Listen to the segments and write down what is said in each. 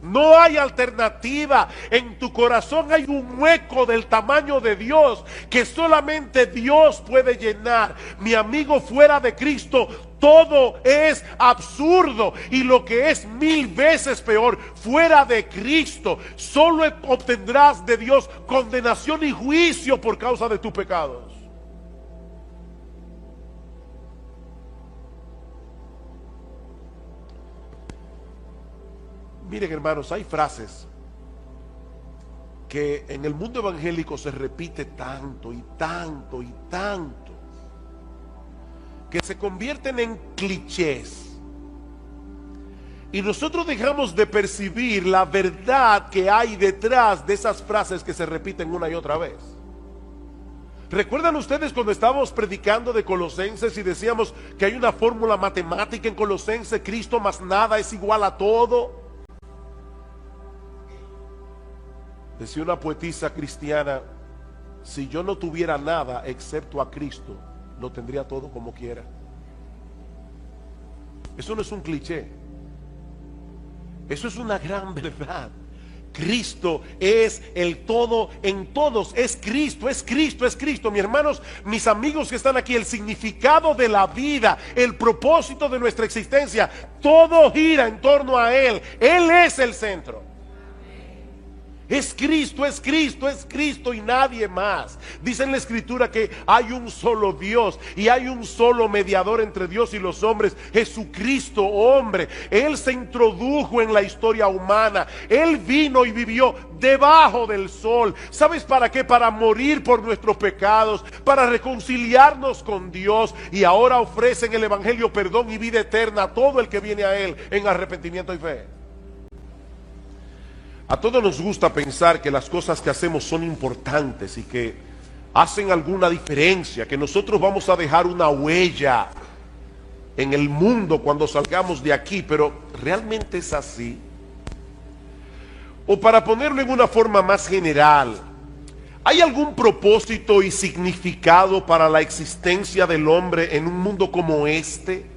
No hay alternativa. En tu corazón hay un hueco del tamaño de Dios que solamente Dios puede llenar. Mi amigo, fuera de Cristo todo es absurdo, y lo que es 1000 veces peor, fuera de Cristo solo obtendrás de Dios condenación y juicio por causa de tus pecados. Miren, hermanos, hay frases que en el mundo evangélico se repite tanto y tanto y tanto, que se convierten en clichés, y nosotros dejamos de percibir la verdad que hay detrás de esas frases que se repiten una y otra vez. ¿Recuerdan ustedes cuando estábamos predicando de Colosenses y decíamos que hay una fórmula matemática en Colosenses? Cristo más nada es igual a todo. Decía una poetisa cristiana: si yo no tuviera nada excepto a Cristo, lo tendría todo como quiera. Eso no es un cliché, eso es una gran verdad. Cristo es el todo en todos. Es Cristo, es Cristo, es Cristo. Mis hermanos, mis amigos que están aquí, el significado de la vida, el propósito de nuestra existencia, todo gira en torno a Él. Él es el centro. Es Cristo, es Cristo, es Cristo y nadie más. Dice en la Escritura que hay un solo Dios y hay un solo mediador entre Dios y los hombres, Jesucristo, hombre. Él se introdujo en la historia humana. Él vino y vivió debajo del sol. ¿Sabes para qué? Para morir por nuestros pecados, para reconciliarnos con Dios, y ahora ofrece en el Evangelio perdón y vida eterna a todo el que viene a Él en arrepentimiento y fe. A todos nos gusta pensar que las cosas que hacemos son importantes y que hacen alguna diferencia, que nosotros vamos a dejar una huella en el mundo cuando salgamos de aquí, pero ¿realmente es así? O para ponerlo en una forma más general, ¿hay algún propósito y significado para la existencia del hombre en un mundo como este,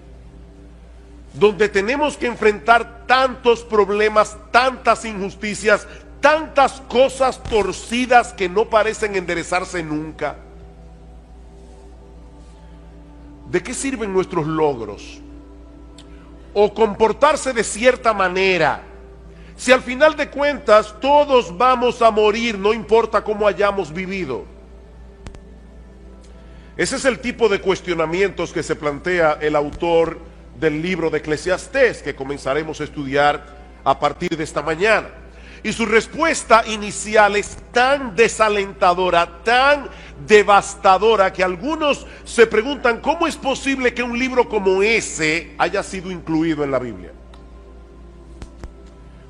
donde tenemos que enfrentar tantos problemas, tantas injusticias, tantas cosas torcidas que no parecen enderezarse nunca? ¿De qué sirven nuestros logros o comportarse de cierta manera si al final de cuentas todos vamos a morir, no importa cómo hayamos vivido? Ese es el tipo de cuestionamientos que se plantea el autor del libro de Eclesiastés, que comenzaremos a estudiar a partir de esta mañana. Y su respuesta inicial es tan desalentadora, tan devastadora, que algunos se preguntan cómo es posible que un libro como ese haya sido incluido en la Biblia.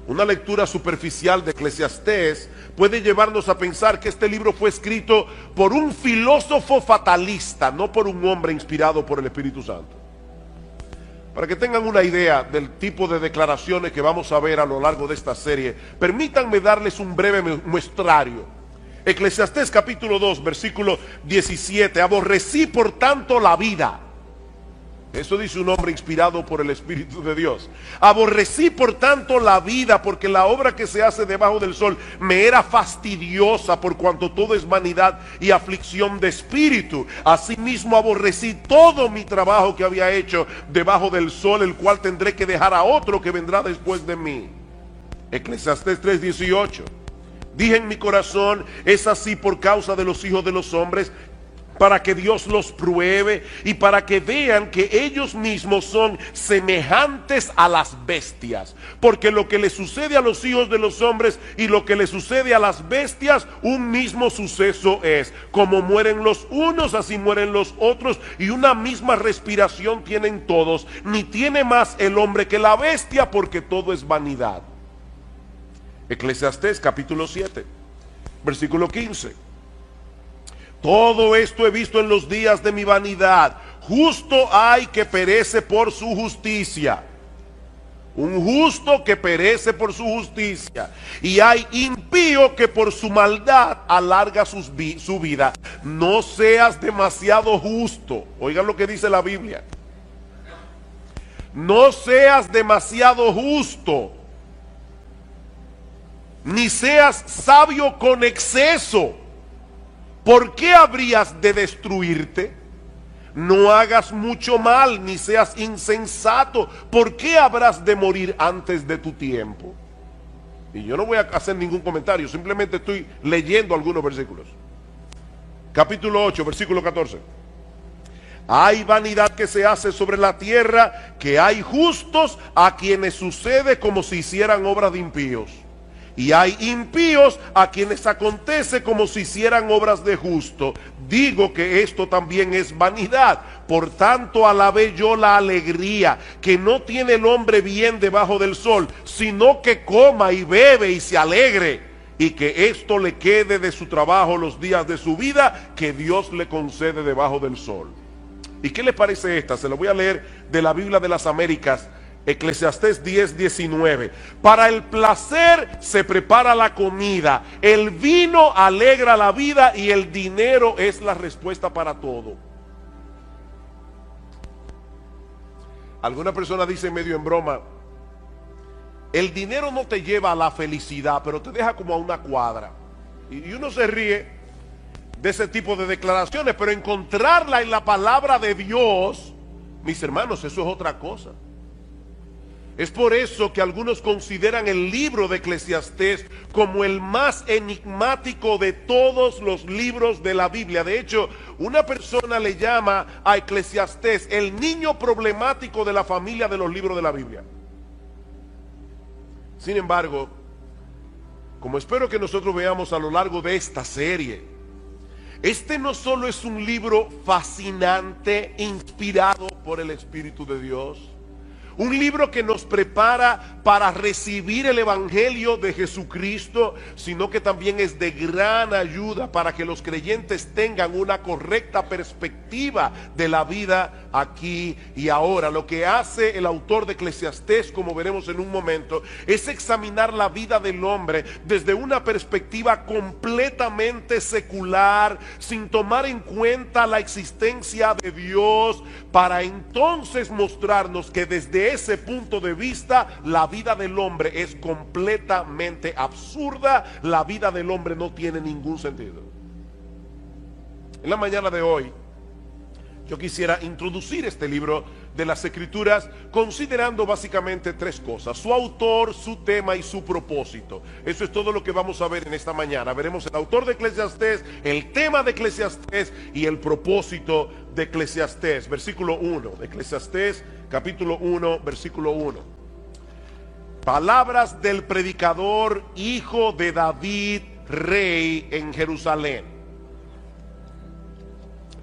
Una lectura superficial de Eclesiastés puede llevarnos a pensar que este libro fue escrito por un filósofo fatalista, no por un hombre inspirado por el Espíritu Santo. Para que tengan una idea del tipo de declaraciones que vamos a ver a lo largo de esta serie, permítanme darles un breve muestrario. Eclesiastés capítulo 2, versículo 17. Aborrecí por tanto la vida. Eso dice un hombre inspirado por el Espíritu de Dios. Aborrecí por tanto la vida, porque la obra que se hace debajo del sol me era fastidiosa, por cuanto todo es vanidad y aflicción de espíritu. Asimismo aborrecí todo mi trabajo que había hecho debajo del sol, el cual tendré que dejar a otro que vendrá después de mí. Eclesiastés 3:18. Dije en mi corazón, es así por causa de los hijos de los hombres, para que Dios los pruebe y para que vean que ellos mismos son semejantes a las bestias. Porque lo que le sucede a los hijos de los hombres y lo que le sucede a las bestias, un mismo suceso es. Como mueren los unos, así mueren los otros, y una misma respiración tienen todos. Ni tiene más el hombre que la bestia, porque todo es vanidad. Eclesiastés capítulo 7, versículo 15. Todo esto he visto en los días de mi vanidad. Justo hay que perece por su justicia. Un justo que perece por su justicia. Y hay impío que por su maldad alarga su vida. No seas demasiado justo. Oigan lo que dice la Biblia. No seas demasiado justo. ni seas sabio con exceso. ¿Por qué habrías de destruirte? No hagas mucho mal, ni seas insensato. ¿Por qué habrás de morir antes de tu tiempo? Y yo no voy a hacer ningún comentario, simplemente estoy leyendo algunos versículos. Capítulo 8, versículo 14. Hay vanidad que se hace sobre la tierra, que hay justos a quienes sucede como si hicieran obras de impíos. Y hay impíos a quienes acontece como si hicieran obras de justo. Digo que esto también es vanidad. Por tanto, alabé yo la alegría que no tiene el hombre bien debajo del sol, sino que coma y bebe y se alegre, y que esto le quede de su trabajo los días de su vida, que Dios le concede debajo del sol. ¿Y qué le parece esta? Se lo voy a leer de la Biblia de las Américas. Eclesiastés 10:19. Para el placer se prepara la comida, el vino alegra la vida y el dinero es la respuesta para todo. Alguna persona dice medio en broma: el dinero no te lleva a la felicidad, pero te deja como a una cuadra. Y uno se ríe de ese tipo de declaraciones, pero encontrarla en la palabra de Dios, mis hermanos, eso es otra cosa. Es por eso que algunos consideran el libro de Eclesiastés como el más enigmático de todos los libros de la Biblia. De hecho, una persona le llama a Eclesiastés el niño problemático de la familia de los libros de la Biblia. Sin embargo, como espero que nosotros veamos a lo largo de esta serie, este no solo es un libro fascinante, inspirado por el Espíritu de Dios, un libro que nos prepara para recibir el Evangelio de Jesucristo, sino que también es de gran ayuda para que los creyentes tengan una correcta perspectiva de la vida aquí y ahora. Lo que hace el autor de Eclesiastés, como veremos en un momento, es examinar la vida del hombre desde una perspectiva completamente secular, sin tomar en cuenta la existencia de Dios, para entonces mostrarnos que desde ese punto de vista la vida del hombre es completamente absurda. La vida del hombre no tiene ningún sentido. En la mañana de hoy yo quisiera introducir este libro de las Escrituras considerando básicamente tres cosas: su autor, su tema y su propósito. Eso es todo lo que vamos a ver en esta mañana. Veremos el autor de Eclesiastés, el tema de Eclesiastés y el propósito de Eclesiastés. Versículo 1, Eclesiastés capítulo 1, versículo 1. Palabras del predicador, hijo de David, rey en Jerusalén.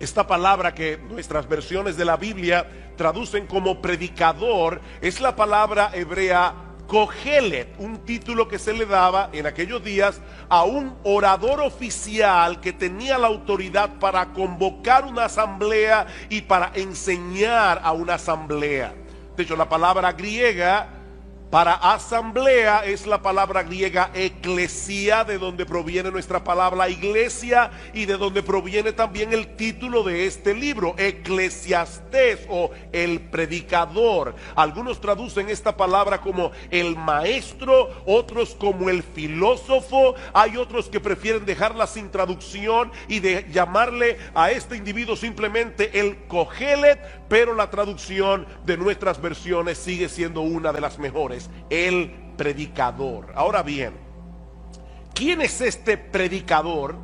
Esta palabra que nuestras versiones de la Biblia traducen como predicador es la palabra hebrea Kohelet, un título que se le daba en aquellos días a un orador oficial que tenía la autoridad para convocar una asamblea y para enseñar a una asamblea. De hecho, la palabra griega para asamblea es la palabra griega eclesia, de donde proviene nuestra palabra iglesia y de donde proviene también el título de este libro, Eclesiastés, o el predicador. Algunos traducen esta palabra como el maestro, otros como el filósofo. Hay otros que prefieren dejarla sin traducción y de llamarle a este individuo simplemente el Kohelet, pero la traducción de nuestras versiones sigue siendo una de las mejores: el predicador. Ahora bien, ¿quién es este predicador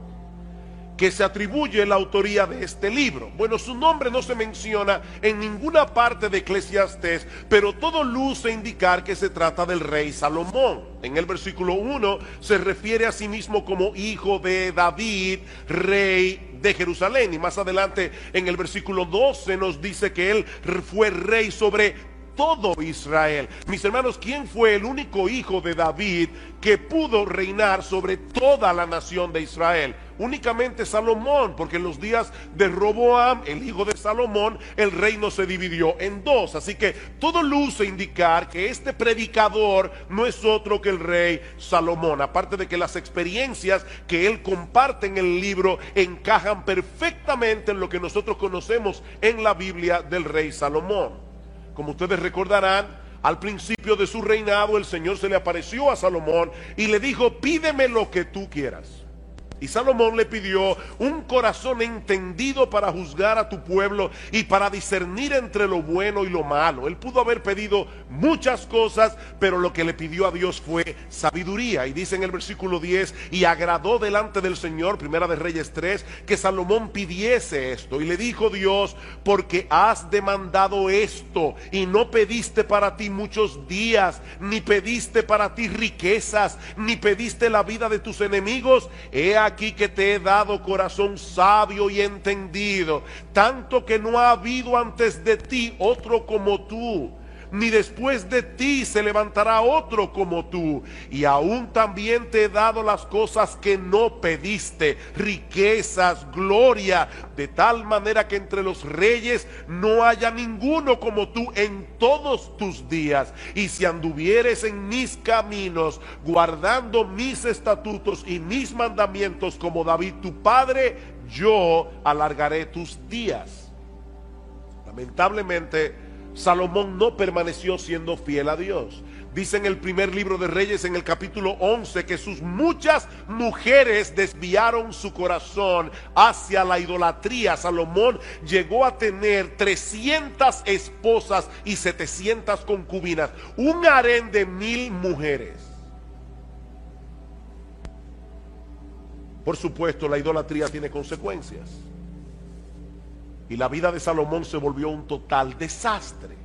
que se atribuye la autoría de este libro? Bueno, su nombre no se menciona en ninguna parte de Eclesiastés, pero todo luce indicar que se trata del rey Salomón. En el versículo 1 se refiere a sí mismo como hijo de David, rey de Jerusalén, y más adelante en el versículo 12 nos dice que él fue rey sobre todo Israel. Mis hermanos, ¿quién fue el único hijo de David que pudo reinar sobre toda la nación de Israel? Únicamente Salomón, porque en los días de Roboam, el hijo de Salomón, el reino se dividió en dos. Así que todo luce indicar que este predicador no es otro que el rey Salomón, aparte de que las experiencias que él comparte en el libro encajan perfectamente en lo que nosotros conocemos en la Biblia del rey Salomón. Como ustedes recordarán, Al principio de su reinado, el Señor se le apareció a Salomón y le dijo: pídeme lo que tú quieras. Y Salomón le pidió un corazón entendido para juzgar a tu pueblo y para discernir entre lo bueno y lo malo. Él pudo haber pedido muchas cosas, pero lo que le pidió a Dios fue sabiduría. Y dice en el versículo 10: y agradó delante del Señor, Primera de Reyes 3, que Salomón pidiese esto. Y le dijo Dios: porque has demandado esto y no pediste para ti muchos días, ni pediste para ti riquezas, ni pediste la vida de tus enemigos, he aquí que te he dado corazón sabio y entendido, tanto que no ha habido antes de ti otro como tú, ni después de ti se levantará otro como tú. Y aún también te he dado las cosas que no pediste, riquezas, gloria, de tal manera que entre los reyes no haya ninguno como tú en todos tus días. Y si anduvieres en mis caminos, guardando mis estatutos y mis mandamientos como David tu padre, yo alargaré tus días. Lamentablemente, Salomón no permaneció siendo fiel a Dios. Dice en el primer libro de Reyes, en el capítulo 11, que sus muchas mujeres desviaron su corazón hacia la idolatría. Salomón llegó a tener 300 esposas y 700 concubinas, un harén de 1000 mujeres. Por supuesto, la idolatría tiene consecuencias. Y la vida de Salomón se volvió un total desastre.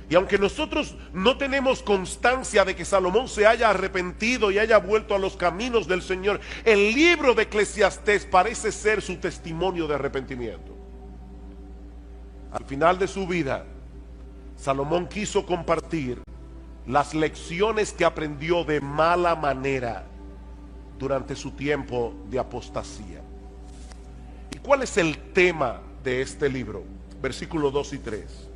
Y aunque nosotros no tenemos constancia de que Salomón se haya arrepentido y haya vuelto a los caminos del Señor, el libro de Eclesiastés parece ser su testimonio de arrepentimiento. Al final de su vida, Salomón quiso compartir las lecciones que aprendió de mala manera durante su tiempo de apostasía. ¿Cuál es el tema de este libro? Versículos 2 y 3.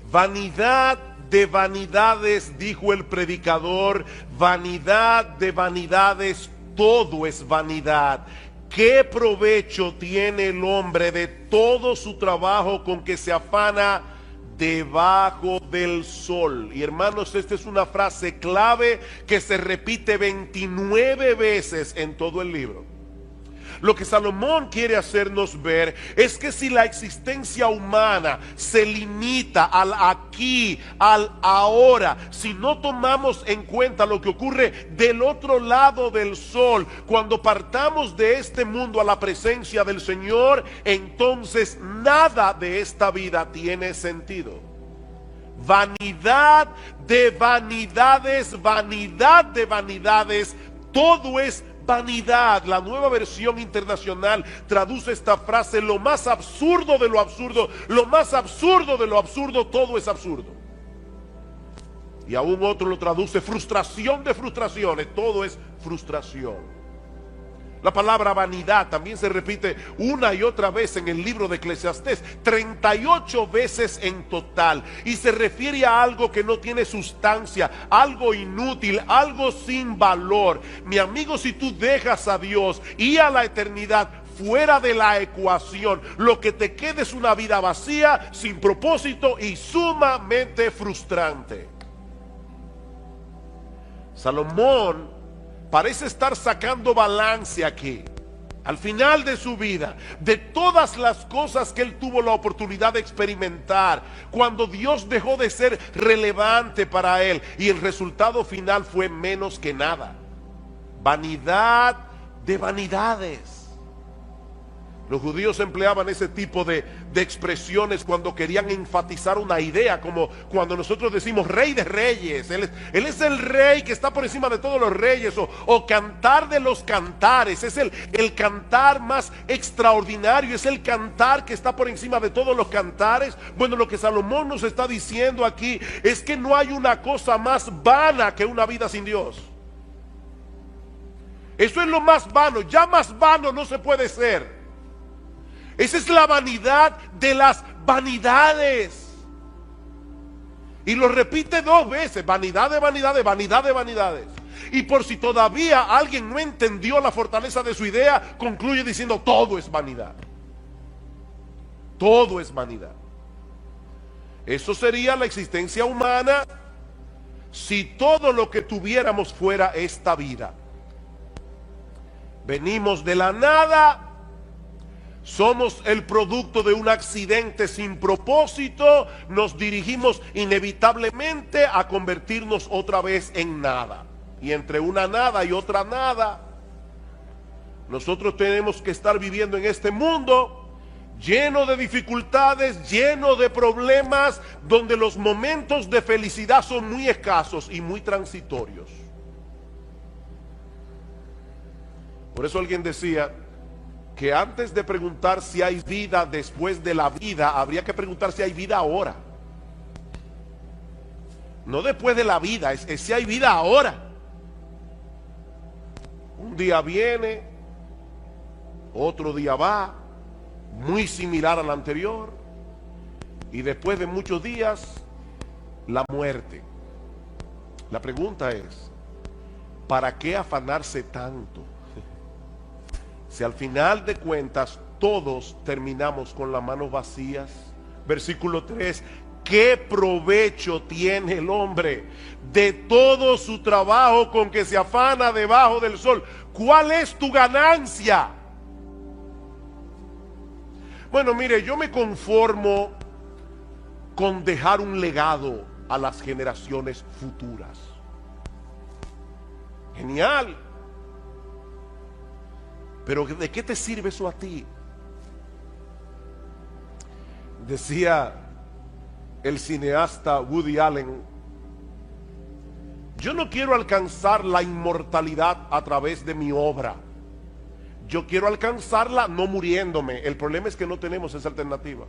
Vanidad de vanidades, dijo el predicador, vanidad de vanidades, todo es vanidad. ¿Qué provecho tiene el hombre de todo su trabajo con que se afana debajo del sol? Y hermanos, esta es una frase clave que se repite 29 veces en todo el libro. Lo que Salomón quiere hacernos ver es que si la existencia humana se limita al aquí, al ahora, si no tomamos en cuenta lo que ocurre del otro lado del sol, cuando partamos de este mundo a la presencia del Señor, entonces nada de esta vida tiene sentido. Vanidad de vanidades, vanidad de vanidades, todo es vanidad. La Nueva Versión Internacional traduce esta frase: lo más absurdo de lo absurdo, lo más absurdo de lo absurdo, todo es absurdo. Y aún otro lo traduce: frustración de frustraciones, todo es frustración. La palabra vanidad también se repite una y otra vez en el libro de Eclesiastés, 38 veces en total, y se refiere a algo que no tiene sustancia, algo inútil, algo sin valor. Mi amigo, si tú dejas a Dios y a la eternidad fuera de la ecuación, lo que te queda es una vida vacía, sin propósito y sumamente frustrante. Salomón parece estar sacando balance aquí, al final de su vida, de todas las cosas que él tuvo la oportunidad de experimentar, cuando Dios dejó de ser relevante para él, y el resultado final fue menos que nada. Vanidad de vanidades. Los judíos empleaban ese tipo de expresiones cuando querían enfatizar una idea, como cuando nosotros decimos rey de reyes. Él es el rey que está por encima de todos los reyes, o cantar de los cantares. Es el cantar más extraordinario, es el cantar que está por encima de todos los cantares. Bueno, lo que Salomón nos está diciendo aquí es que no hay una cosa más vana que una vida sin Dios. Eso es lo más vano, ya más vano no se puede ser. Esa es la vanidad de las vanidades. Y lo repite 2 veces: vanidad de vanidades, vanidad de vanidades. Y por si todavía alguien no entendió la fortaleza de su idea, concluye diciendo: todo es vanidad. Todo es vanidad. Eso sería la existencia humana si todo lo que tuviéramos fuera esta vida. Venimos de la nada, somos el producto de un accidente sin propósito, nos dirigimos inevitablemente a convertirnos otra vez en nada. Y entre una nada y otra nada, nosotros tenemos que estar viviendo en este mundo lleno de dificultades, lleno de problemas, donde los momentos de felicidad son muy escasos y muy transitorios. Por eso alguien decía que antes de preguntar si hay vida después de la vida, habría que preguntar si hay vida ahora. No después de la vida, es si hay vida ahora. Un día viene, otro día va, muy similar al anterior, y después de muchos días, la muerte. La pregunta es, ¿para qué afanarse tanto? Si al final de cuentas todos terminamos con las manos vacías. Versículo 3, ¿qué provecho tiene el hombre de todo su trabajo con que se afana debajo del sol? ¿Cuál es tu ganancia? Bueno, mire, yo me conformo con dejar un legado a las generaciones futuras. Genial. Pero ¿de qué te sirve eso a ti? Decía el cineasta Woody Allen: yo no quiero alcanzar la inmortalidad a través de mi obra. Yo quiero alcanzarla no muriéndome. El problema es que no tenemos esa alternativa.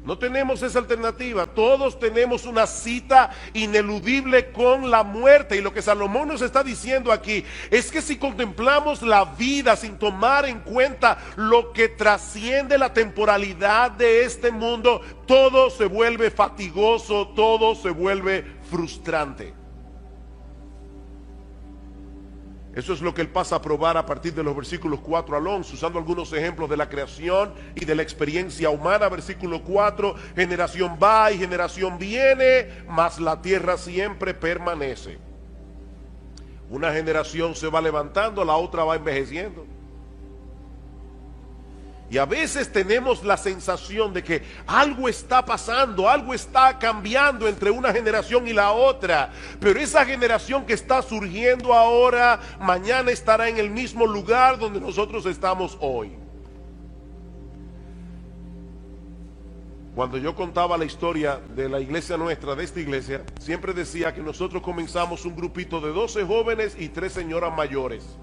No tenemos esa alternativa. Todos tenemos una cita ineludible con la muerte. Y lo que Salomón nos está diciendo aquí es que si contemplamos la vida sin tomar en cuenta lo que trasciende la temporalidad de este mundo, todo se vuelve fatigoso, todo se vuelve frustrante. Eso es lo que él pasa a probar a partir de los versículos 4 al 11, usando algunos ejemplos de la creación y de la experiencia humana. Versículo 4, generación va y generación viene, mas la tierra siempre permanece. Una generación se va levantando, la otra va envejeciendo. Y a veces tenemos la sensación de que algo está pasando, algo está cambiando entre una generación y la otra. Pero esa generación que está surgiendo ahora, mañana estará en el mismo lugar donde nosotros estamos hoy. Cuando yo contaba la historia de la iglesia nuestra, de esta iglesia, siempre decía que nosotros comenzamos un grupito de 12 jóvenes y 3 señoras mayores.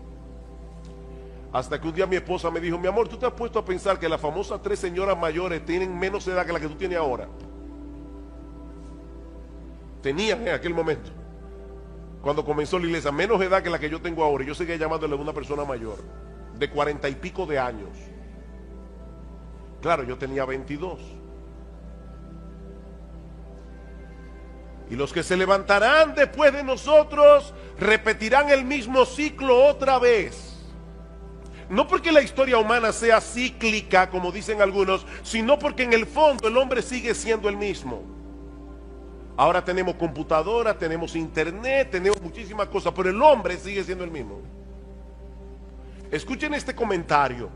Hasta que un día mi esposa me dijo: mi amor, ¿tú te has puesto a pensar que las famosas 3 señoras mayores tienen menos edad que la que tú tienes ahora? Tenían en aquel momento, cuando comenzó la iglesia, menos edad que la que yo tengo ahora. Y yo seguía llamándole a una persona mayor, de 40 y pico de años. Claro, yo tenía 22. Y los que se levantarán después de nosotros repetirán el mismo ciclo otra vez. No porque la historia humana sea cíclica, como dicen algunos, sino porque en el fondo el hombre sigue siendo el mismo. Ahora tenemos computadora, tenemos internet, tenemos muchísimas cosas, pero el hombre sigue siendo el mismo. Escuchen este comentario.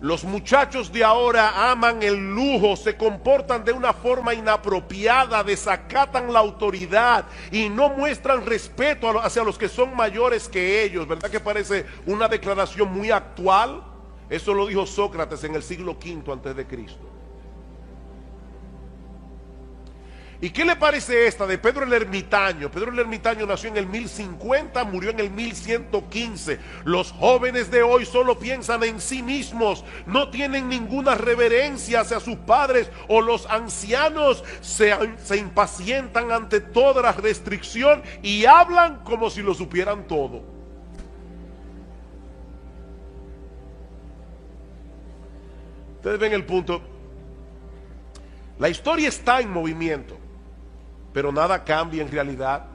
Los muchachos de ahora aman el lujo, se comportan de una forma inapropiada, desacatan la autoridad y no muestran respeto hacia los que son mayores que ellos. ¿Verdad que parece una declaración muy actual? Eso lo dijo Sócrates en el siglo V antes de Cristo. ¿Y qué le parece esta de Pedro el Ermitaño? Pedro el Ermitaño nació en el 1050, murió en el 1115. Los jóvenes de hoy solo piensan en sí mismos, no tienen ninguna reverencia hacia sus padres, o los ancianos se impacientan ante toda la restricción y hablan como si lo supieran todo. Ustedes ven el punto. La historia está en movimiento, pero nada cambia en realidad.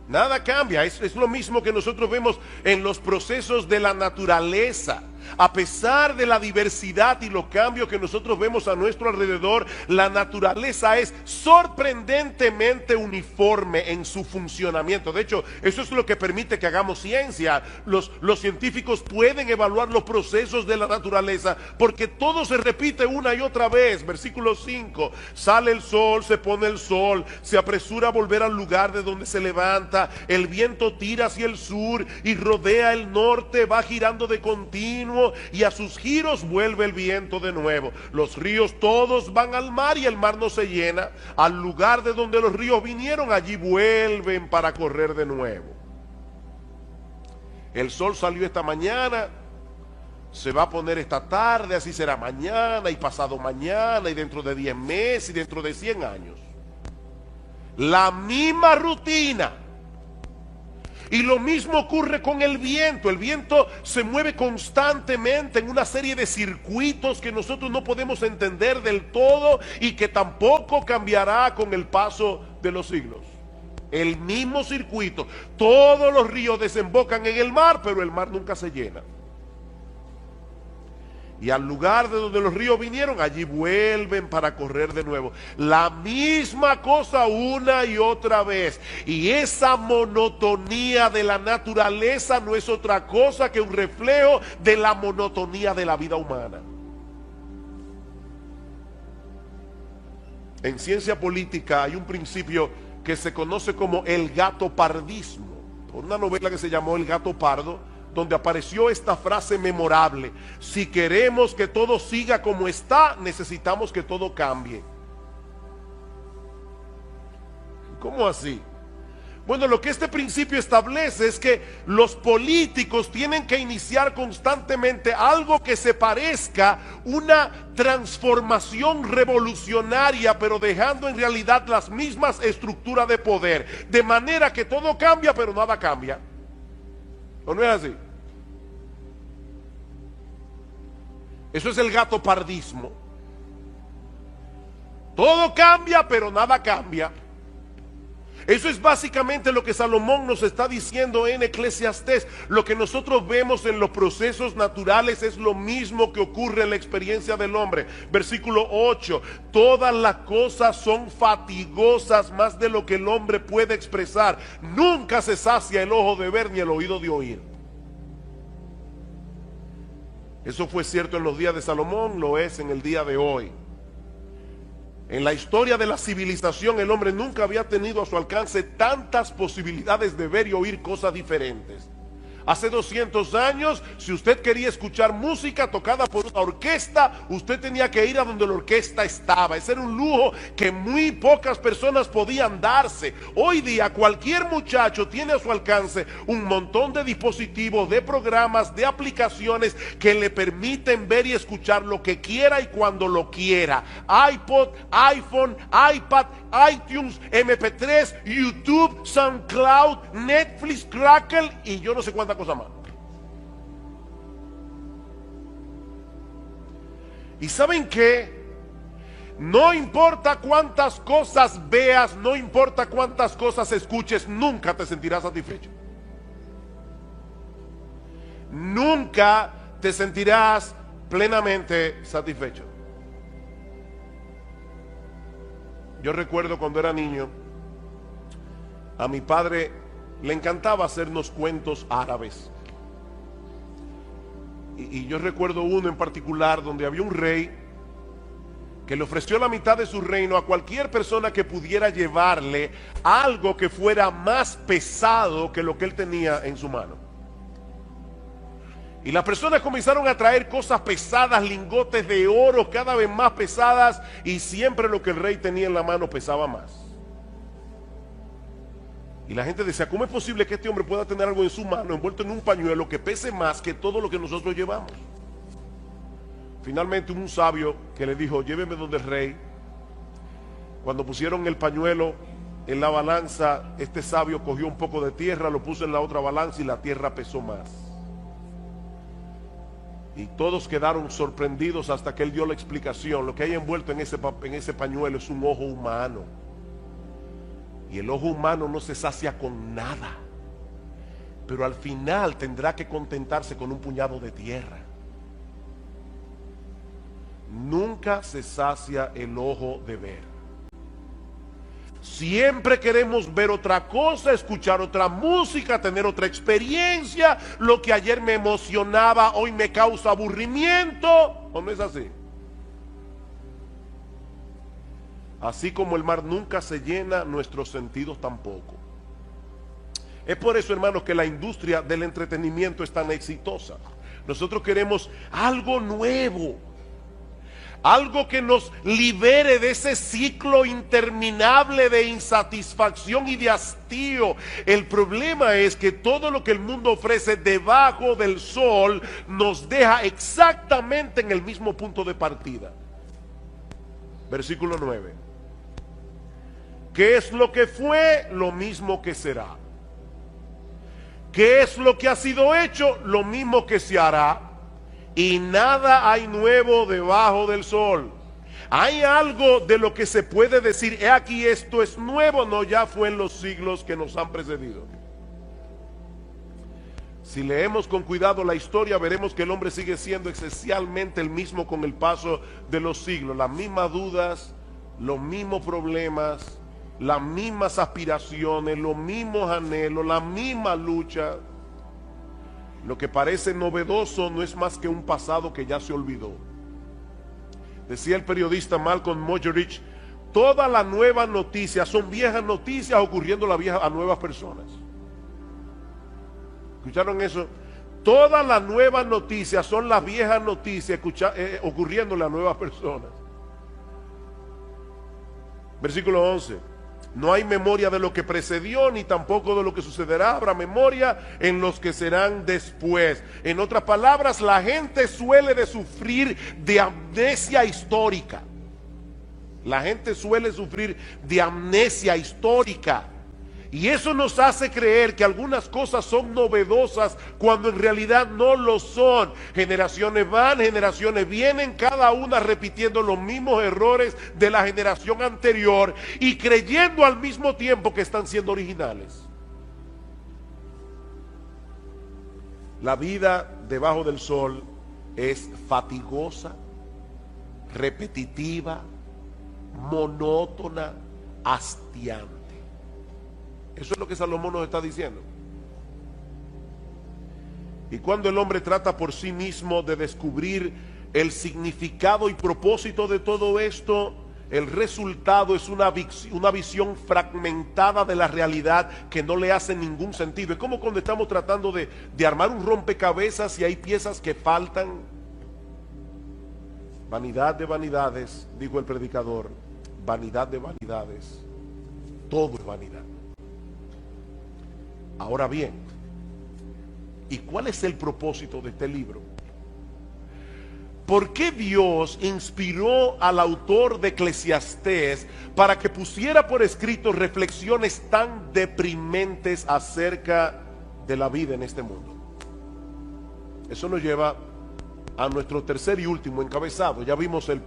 Nada cambia. Es lo mismo que nosotros vemos en los procesos de la naturaleza. A pesar de la diversidad y los cambios que nosotros vemos a nuestro alrededor, la naturaleza es sorprendentemente uniforme en su funcionamiento. De hecho, eso es lo que permite que hagamos ciencia. Los científicos pueden evaluar los procesos de la naturaleza porque todo se repite una y otra vez. Versículo 5, sale el sol, se pone el sol, se apresura a volver al lugar de donde se levanta, el viento tira hacia el sur y rodea el norte, va girando de continuo y a sus giros vuelve el viento de nuevo. Los ríos todos van al mar y el mar no se llena. Al lugar de donde los ríos vinieron, allí vuelven para correr de nuevo. El sol salió esta mañana, se va a poner esta tarde, así será mañana y pasado mañana y dentro de 10 meses y dentro de 100 años. La misma rutina. Y lo mismo ocurre con el viento. El viento se mueve constantemente en una serie de circuitos que nosotros no podemos entender del todo y que tampoco cambiará con el paso de los siglos. El mismo circuito. Todos los ríos desembocan en el mar, pero el mar nunca se llena. Y al lugar de donde los ríos vinieron, allí vuelven para correr de nuevo. La misma cosa una y otra vez. Y esa monotonía de la naturaleza no es otra cosa que un reflejo de la monotonía de la vida humana. En ciencia política hay un principio que se conoce como el gatopardismo. Por una novela que se llamó El gato pardo, donde apareció esta frase memorable: si queremos que todo siga como está, necesitamos que todo cambie. ¿Cómo así? Bueno, lo que este principio establece es que los políticos tienen que iniciar constantemente algo que se parezca una transformación revolucionaria, pero dejando en realidad las mismas estructuras de poder, de manera que todo cambia, pero nada cambia. ¿O no es así? Eso es el gatopardismo. Todo cambia, pero nada cambia. Eso es básicamente lo que Salomón nos está diciendo en Eclesiastés. Lo que nosotros vemos en los procesos naturales es lo mismo que ocurre en la experiencia del hombre. Versículo 8. Todas las cosas son fatigosas más de lo que el hombre puede expresar. Nunca se sacia el ojo de ver ni el oído de oír. Eso fue cierto en los días de Salomón, lo es en el día de hoy. En la historia de la civilización, el hombre nunca había tenido a su alcance tantas posibilidades de ver y oír cosas diferentes. Hace 200 años, si usted quería escuchar música tocada por una orquesta, usted tenía que ir a donde la orquesta estaba. Ese era un lujo que muy pocas personas podían darse. Hoy día cualquier muchacho tiene a su alcance un montón de dispositivos, de programas, de aplicaciones que le permiten ver y escuchar lo que quiera y cuando lo quiera. iPod, iPhone, iPad, iTunes, MP3, YouTube, SoundCloud, Netflix, Crackle y yo no sé cuántas cosas más. ¿Y saben qué? No importa cuántas cosas veas, no importa cuántas cosas escuches, nunca te sentirás satisfecho. Nunca te sentirás plenamente satisfecho. Yo recuerdo cuando era niño, a mi padre le encantaba hacernos cuentos árabes. Y yo recuerdo uno en particular donde había un rey que le ofreció la mitad de su reino a cualquier persona que pudiera llevarle algo que fuera más pesado que lo que él tenía en su mano. Y las personas comenzaron a traer cosas pesadas, lingotes de oro cada vez más pesadas, y siempre lo que el rey tenía en la mano pesaba más. Y la gente decía, ¿cómo es posible que este hombre pueda tener algo en su mano envuelto en un pañuelo que pese más que todo lo que nosotros llevamos? Finalmente un sabio que le dijo, lléveme donde el rey. Cuando pusieron el pañuelo en la balanza, este sabio cogió un poco de tierra, lo puso en la otra balanza y la tierra pesó más. Y todos quedaron sorprendidos hasta que él dio la explicación. Lo que hay envuelto en ese pañuelo es un ojo humano. Y el ojo humano no se sacia con nada, pero al final tendrá que contentarse con un puñado de tierra. nunca se sacia el ojo de ver. Siempre queremos ver otra cosa, escuchar otra música, tener otra experiencia. Lo que ayer me emocionaba, hoy me causa aburrimiento. ¿O no es así? Así como el mar nunca se llena, nuestros sentidos tampoco. Es por eso, hermanos, que la industria del entretenimiento es tan exitosa. Nosotros queremos algo nuevo, algo que nos libere de ese ciclo interminable de insatisfacción y de hastío. El problema es que todo lo que el mundo ofrece debajo del sol nos deja exactamente en el mismo punto de partida. Versículo 9. ¿Qué es lo que fue? Lo mismo que será. ¿Qué es lo que ha sido hecho? Lo mismo que se hará. Y nada hay nuevo debajo del sol. ¿Hay algo de lo que se puede decir, he aquí esto es nuevo? No, ya fue en los siglos que nos han precedido. Si leemos con cuidado la historia, veremos que el hombre sigue siendo esencialmente el mismo con el paso de los siglos. Las mismas dudas, los mismos problemas, las mismas aspiraciones, los mismos anhelos, la misma lucha. Lo que parece novedoso no es más que un pasado que ya se olvidó. Decía el periodista Malcolm Muggeridge, todas las nuevas noticias son viejas noticias ocurriendo a nuevas personas. ¿Escucharon eso? Todas las nuevas noticias son las viejas noticias ocurriéndole a nuevas personas. Versículo 11. No hay memoria de lo que precedió, ni tampoco de lo que sucederá. Habrá memoria en los que serán después. En otras palabras, la gente suele de sufrir de amnesia histórica. La gente suele sufrir de amnesia histórica. Y eso nos hace creer que algunas cosas son novedosas cuando en realidad no lo son. Generaciones van, generaciones vienen, cada una repitiendo los mismos errores de la generación anterior y creyendo al mismo tiempo que están siendo originales. La vida debajo del sol es fatigosa, repetitiva, monótona, hastiante. Eso es lo que Salomón nos está diciendo. Y cuando el hombre trata por sí mismo de descubrir el significado y propósito de todo esto, el resultado es una visión fragmentada de la realidad que no le hace ningún sentido. Es como cuando estamos tratando de armar un rompecabezas y hay piezas que faltan. Vanidad de vanidades, dijo el predicador, vanidad de vanidades, todo es vanidad. Ahora bien, ¿y cuál es el propósito de este libro? ¿Por qué Dios inspiró al autor de Eclesiastés para que pusiera por escrito reflexiones tan deprimentes acerca de la vida en este mundo? Eso nos lleva a nuestro tercer y último encabezado. Ya vimos el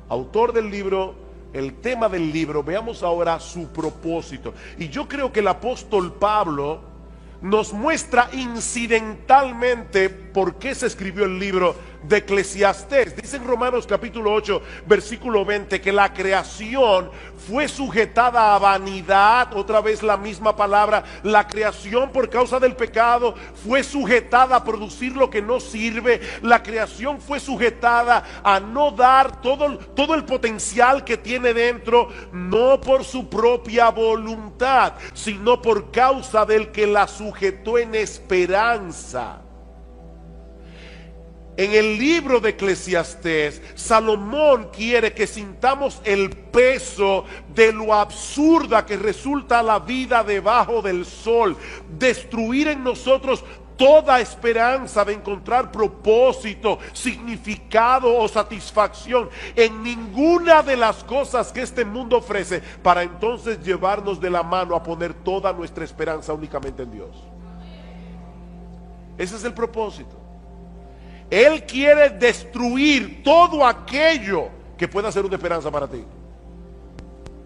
autor del libro, el tema del libro. Veamos ahora su propósito. Y yo creo que el apóstol Pablo nos muestra incidentalmente por qué se escribió el libro de Eclesiastés. Dice en Romanos capítulo 8 versículo 20 que la creación fue sujetada a vanidad. Otra vez la misma palabra. La creación por causa del pecado fue sujetada a producir lo que no sirve. La creación fue sujetada a no dar todo el potencial que tiene dentro, no por su propia voluntad, sino por causa del que la sujetó en esperanza. En el libro de Eclesiastés, Salomón quiere que sintamos el peso de lo absurda que resulta la vida debajo del sol, destruir en nosotros toda esperanza de encontrar propósito, significado o satisfacción en ninguna de las cosas que este mundo ofrece, para entonces llevarnos de la mano a poner toda nuestra esperanza únicamente en Dios. Ese es el propósito. Él quiere destruir todo aquello que pueda ser una esperanza para ti.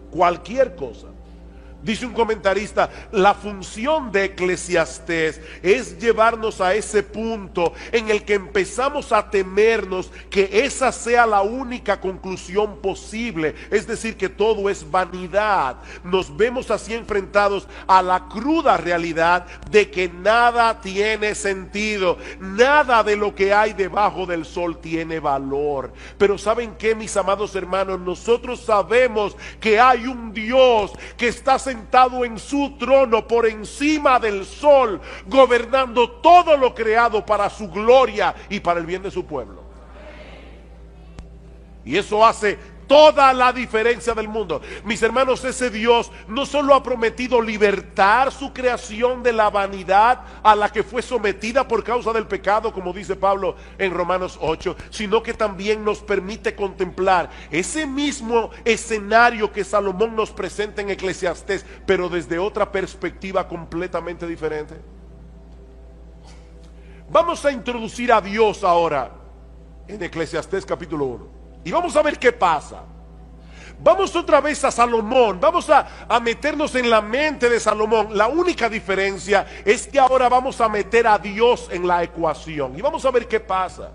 Cualquier cosa. Dice un comentarista, la función de Eclesiastés es llevarnos a ese punto en el que empezamos a temernos que esa sea la única conclusión posible, es decir, que todo es vanidad. Nos vemos así enfrentados a la cruda realidad de que nada tiene sentido, nada de lo que hay debajo del sol tiene valor. Pero ¿saben qué, mis amados hermanos? Nosotros sabemos que hay un Dios que está sentado en su trono por encima del sol, gobernando todo lo creado para su gloria y para el bien de su pueblo. Y eso hace toda la diferencia del mundo. Mis hermanos, ese Dios no solo ha prometido libertar su creación de la vanidad a la que fue sometida por causa del pecado, como dice Pablo en Romanos 8, sino que también nos permite contemplar ese mismo escenario que Salomón nos presenta en Eclesiastés, pero desde otra perspectiva completamente diferente. Vamos a introducir a Dios ahora en Eclesiastés capítulo 1. Y vamos a ver qué pasa. Vamos otra vez a Salomón. Vamos a meternos en la mente de Salomón. La única diferencia es que ahora vamos a meter a Dios en la ecuación. Y vamos a ver qué pasa.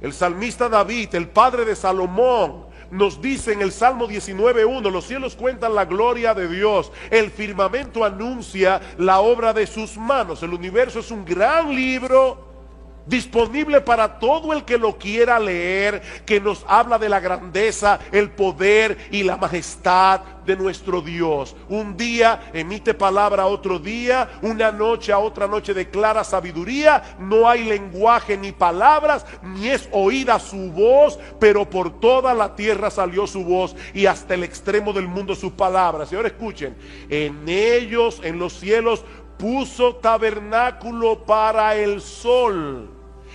El salmista David, el padre de Salomón, nos dice en el Salmo 19:1: los cielos cuentan la gloria de Dios, el firmamento anuncia la obra de sus manos. El universo es un gran libro disponible para todo el que lo quiera leer, que nos habla de la grandeza, el poder y la majestad de nuestro Dios. Un día emite palabra a otro día, una noche a otra noche declara sabiduría. No hay lenguaje ni palabras, ni es oída su voz, pero por toda la tierra salió su voz y hasta el extremo del mundo sus palabras. Y ahora escuchen: en ellos, en los cielos, puso tabernáculo para el sol,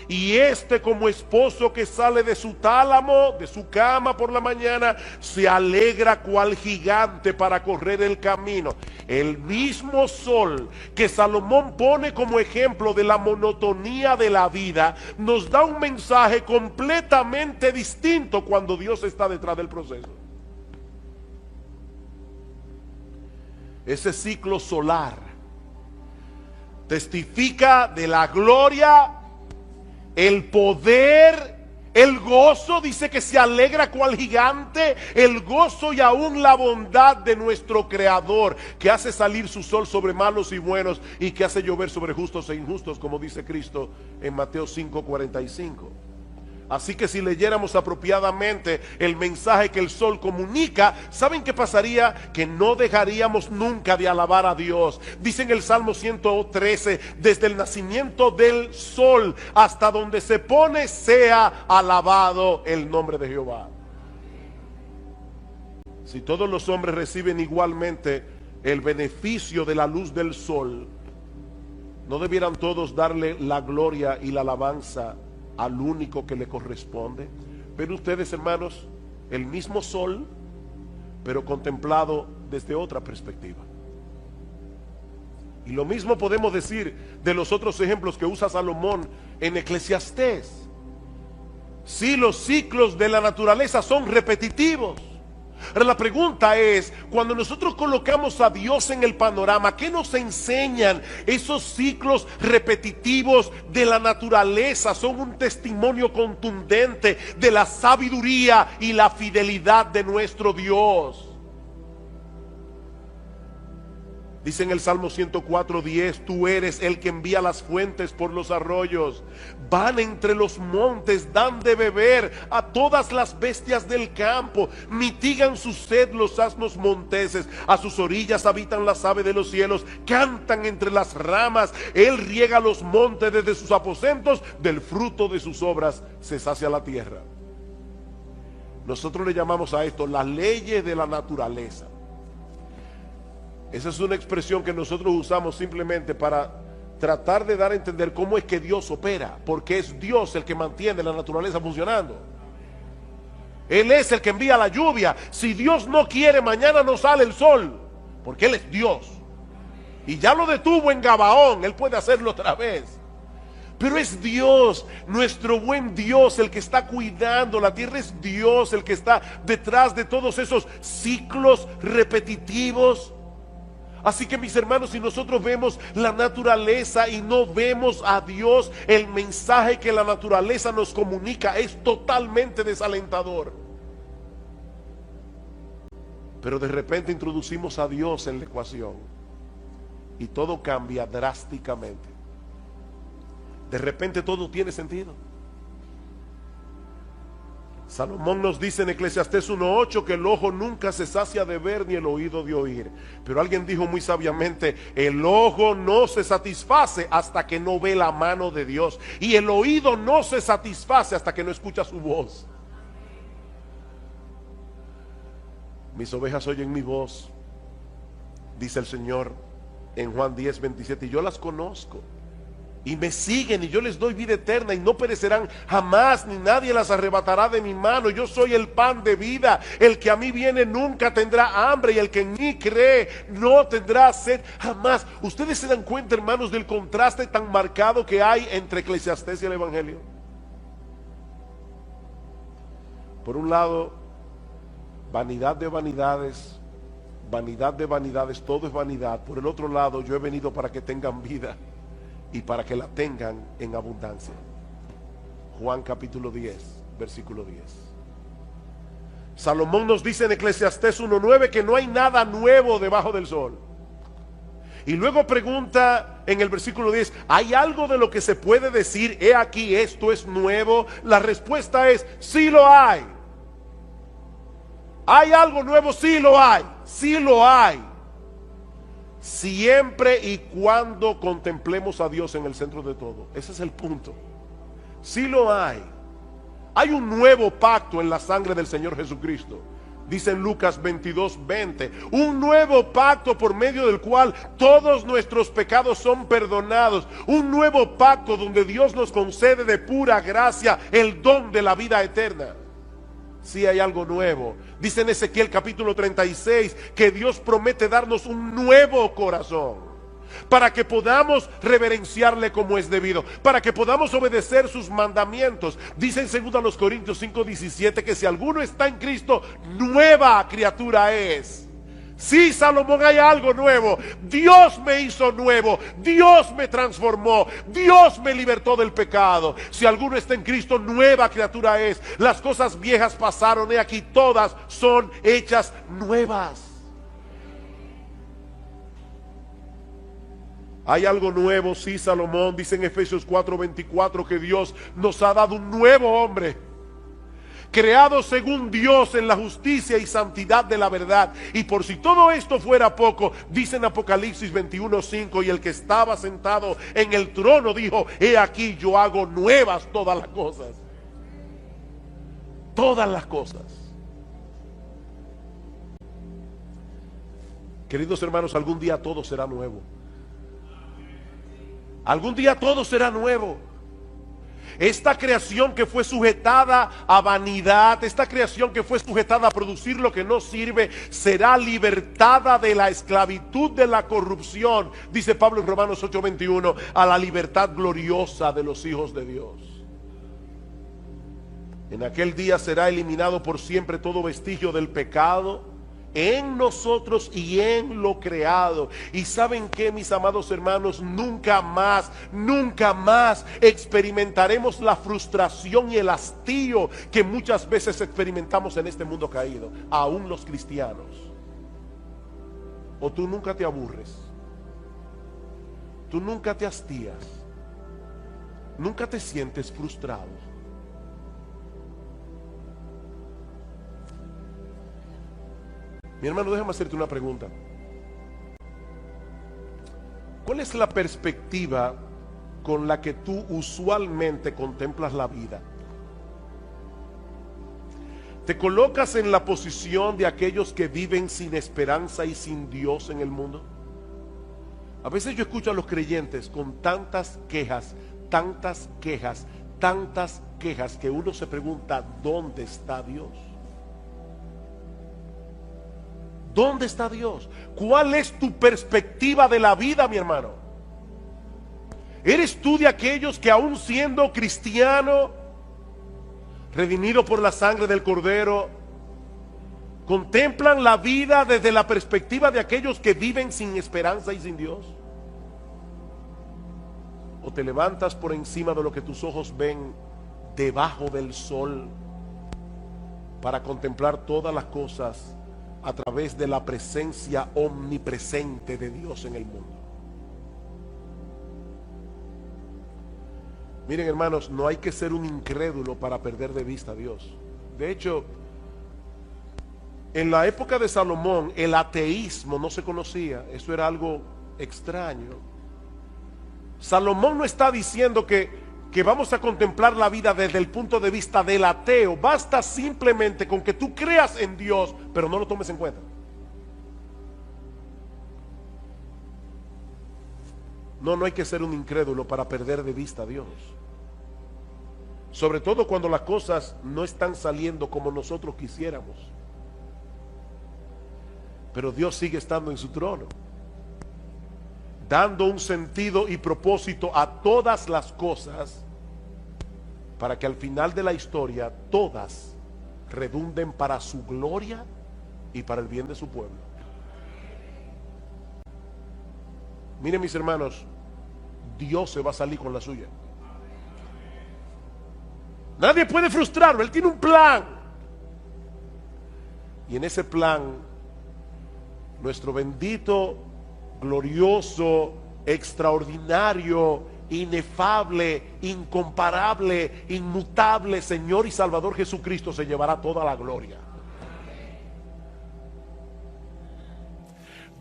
y este, como esposo que sale de su tálamo, de su cama por la mañana, se alegra cual gigante para correr el camino. El mismo sol que Salomón pone como ejemplo de la monotonía de la vida, nos da un mensaje completamente distinto cuando Dios está detrás del proceso. Ese ciclo solar testifica de la gloria, el poder, el gozo. Dice que se alegra cual gigante, el gozo y aún la bondad de nuestro Creador, que hace salir su sol sobre malos y buenos y que hace llover sobre justos e injustos, como dice Cristo en Mateo 5:45. Así que si leyéramos apropiadamente el mensaje que el sol comunica, ¿saben qué pasaría? Que no dejaríamos nunca de alabar a Dios. Dice en el Salmo 113: desde el nacimiento del sol hasta donde se pone, sea alabado el nombre de Jehová. Si todos los hombres reciben igualmente el beneficio de la luz del sol, ¿no debieran todos darle la gloria y la alabanza al único que le corresponde? Ven ustedes, hermanos, el mismo sol, pero contemplado desde otra perspectiva. Y lo mismo podemos decir de los otros ejemplos que usa Salomón en Eclesiastés. Sí, los ciclos de la naturaleza son repetitivos. Ahora la pregunta es, cuando nosotros colocamos a Dios en el panorama, ¿qué nos enseñan esos ciclos repetitivos de la naturaleza? Son un testimonio contundente de la sabiduría y la fidelidad de nuestro Dios. Dice en el Salmo 104:10: tú eres el que envía las fuentes por los arroyos, van entre los montes, dan de beber a todas las bestias del campo, mitigan su sed los asnos monteses, a sus orillas habitan las aves de los cielos, cantan entre las ramas, él riega los montes desde sus aposentos, del fruto de sus obras se sacia la tierra. Nosotros le llamamos a esto las leyes de la naturaleza. Esa es una expresión que nosotros usamos simplemente para tratar de dar a entender cómo es que Dios opera, porque es Dios el que mantiene la naturaleza funcionando. Él es el que envía la lluvia. Si Dios no quiere, mañana no sale el sol, porque Él es Dios. Y ya lo detuvo en Gabaón, Él puede hacerlo otra vez. Pero es Dios, nuestro buen Dios, el que está cuidando la tierra. Es Dios el que está detrás de todos esos ciclos repetitivos. Así que, mis hermanos, si nosotros vemos la naturaleza y no vemos a Dios, el mensaje que la naturaleza nos comunica es totalmente desalentador. Pero de repente introducimos a Dios en la ecuación y todo cambia drásticamente. De repente todo tiene sentido. Salomón nos dice en Eclesiastés 1:8 que el ojo nunca se sacia de ver ni el oído de oír. Pero alguien dijo muy sabiamente: el ojo no se satisface hasta que no ve la mano de Dios, y el oído no se satisface hasta que no escucha su voz. Mis ovejas oyen mi voz, dice el Señor en Juan 10:27, y yo las conozco y me siguen, y yo les doy vida eterna, y no perecerán jamás, ni nadie las arrebatará de mi mano. Yo soy el pan de vida. El que a mí viene nunca tendrá hambre, y el que en mí cree no tendrá sed jamás. Ustedes se dan cuenta, hermanos, del contraste tan marcado que hay entre Eclesiastés y el Evangelio. Por un lado, vanidad de vanidades, todo es vanidad. Por el otro lado, yo he venido para que tengan vida y para que la tengan en abundancia. Juan capítulo 10, versículo 10. Salomón nos dice en Eclesiastés 1:9 que no hay nada nuevo debajo del sol. Y luego pregunta en el versículo 10, ¿hay algo de lo que se puede decir, he aquí, esto es nuevo? La respuesta es, sí lo hay. ¿Hay algo nuevo? Sí lo hay, sí lo hay. Siempre y cuando contemplemos a Dios en el centro de todo. Ese es el punto. Sí lo hay. Hay un nuevo pacto en la sangre del Señor Jesucristo. Dice en Lucas 22:20, un nuevo pacto por medio del cual todos nuestros pecados son perdonados. Un nuevo pacto donde Dios nos concede de pura gracia el don de la vida eterna. Sí hay algo nuevo. Dice en Ezequiel capítulo 36 que Dios promete darnos un nuevo corazón para que podamos reverenciarle como es debido, para que podamos obedecer sus mandamientos. Dice en 2 Corintios 5:17 que si alguno está en Cristo, nueva criatura es. Sí, Salomón, hay algo nuevo. Dios me hizo nuevo, Dios me transformó, Dios me libertó del pecado. Si alguno está en Cristo, nueva criatura es. Las cosas viejas pasaron, he aquí todas son hechas nuevas. Hay algo nuevo, sí, Salomón dice en Efesios 4:24 que Dios nos ha dado un nuevo hombre, creado según Dios en la justicia y santidad de la verdad. Y por si todo esto fuera poco, dice en Apocalipsis 21:5, y el que estaba sentado en el trono dijo, he aquí yo hago nuevas todas las cosas. Todas las cosas. Queridos hermanos, algún día todo será nuevo. Algún día todo será nuevo. Esta creación que fue sujetada a vanidad, esta creación que fue sujetada a producir lo que no sirve, será libertada de la esclavitud de la corrupción, dice Pablo en Romanos 8:21, a la libertad gloriosa de los hijos de Dios. En aquel día será eliminado por siempre todo vestigio del pecado en nosotros y en lo creado. Y ¿saben qué, mis amados hermanos? Nunca más experimentaremos la frustración y el hastío que muchas veces experimentamos en este mundo caído, aún los cristianos. O tú nunca te aburres, tú nunca te hastías, nunca te sientes frustrado. Mi hermano, déjame hacerte una pregunta. ¿Cuál es la perspectiva con la que tú usualmente contemplas la vida? ¿Te colocas en la posición de aquellos que viven sin esperanza y sin Dios en el mundo? A veces yo escucho a los creyentes con tantas quejas que uno se pregunta, ¿dónde está Dios? ¿Dónde está Dios? ¿Cuál es tu perspectiva de la vida, mi hermano? ¿Eres tú de aquellos que aún siendo cristiano, redimido por la sangre del Cordero, contemplan la vida desde la perspectiva de aquellos que viven sin esperanza y sin Dios? ¿O te levantas por encima de lo que tus ojos ven debajo del sol para contemplar todas las cosas a través de la presencia omnipresente de Dios en el mundo? Miren, hermanos, no hay que ser un incrédulo para perder de vista a Dios. De hecho, en la época de Salomón, el ateísmo no se conocía. Eso era algo extraño. Salomón no está diciendo que vamos a contemplar la vida desde el punto de vista del ateo. Basta simplemente con que tú creas en Dios, pero no lo tomes en cuenta. No hay que ser un incrédulo para perder de vista a Dios. Sobre todo cuando las cosas no están saliendo como nosotros quisiéramos. Pero Dios sigue estando en su trono, dando un sentido y propósito a todas las cosas, para que al final de la historia todas redunden para su gloria y para el bien de su pueblo. Miren, mis hermanos, Dios se va a salir con la suya. Nadie puede frustrarlo. Él tiene un plan, y en ese plan nuestro bendito, glorioso, extraordinario, inefable, incomparable, inmutable Señor y Salvador Jesucristo se llevará toda la gloria.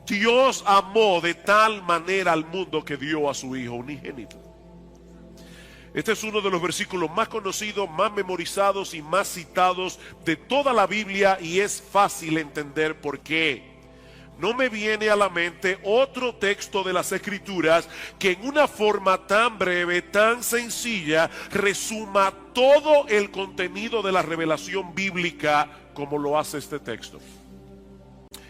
Dios amó de tal manera al mundo que dio a su Hijo unigénito. Este es uno de los versículos más conocidos, más memorizados y más citados de toda la Biblia, y es fácil entender por qué. No me viene a la mente otro texto de las Escrituras que en una forma tan breve, tan sencilla, resuma todo el contenido de la revelación bíblica como lo hace este texto.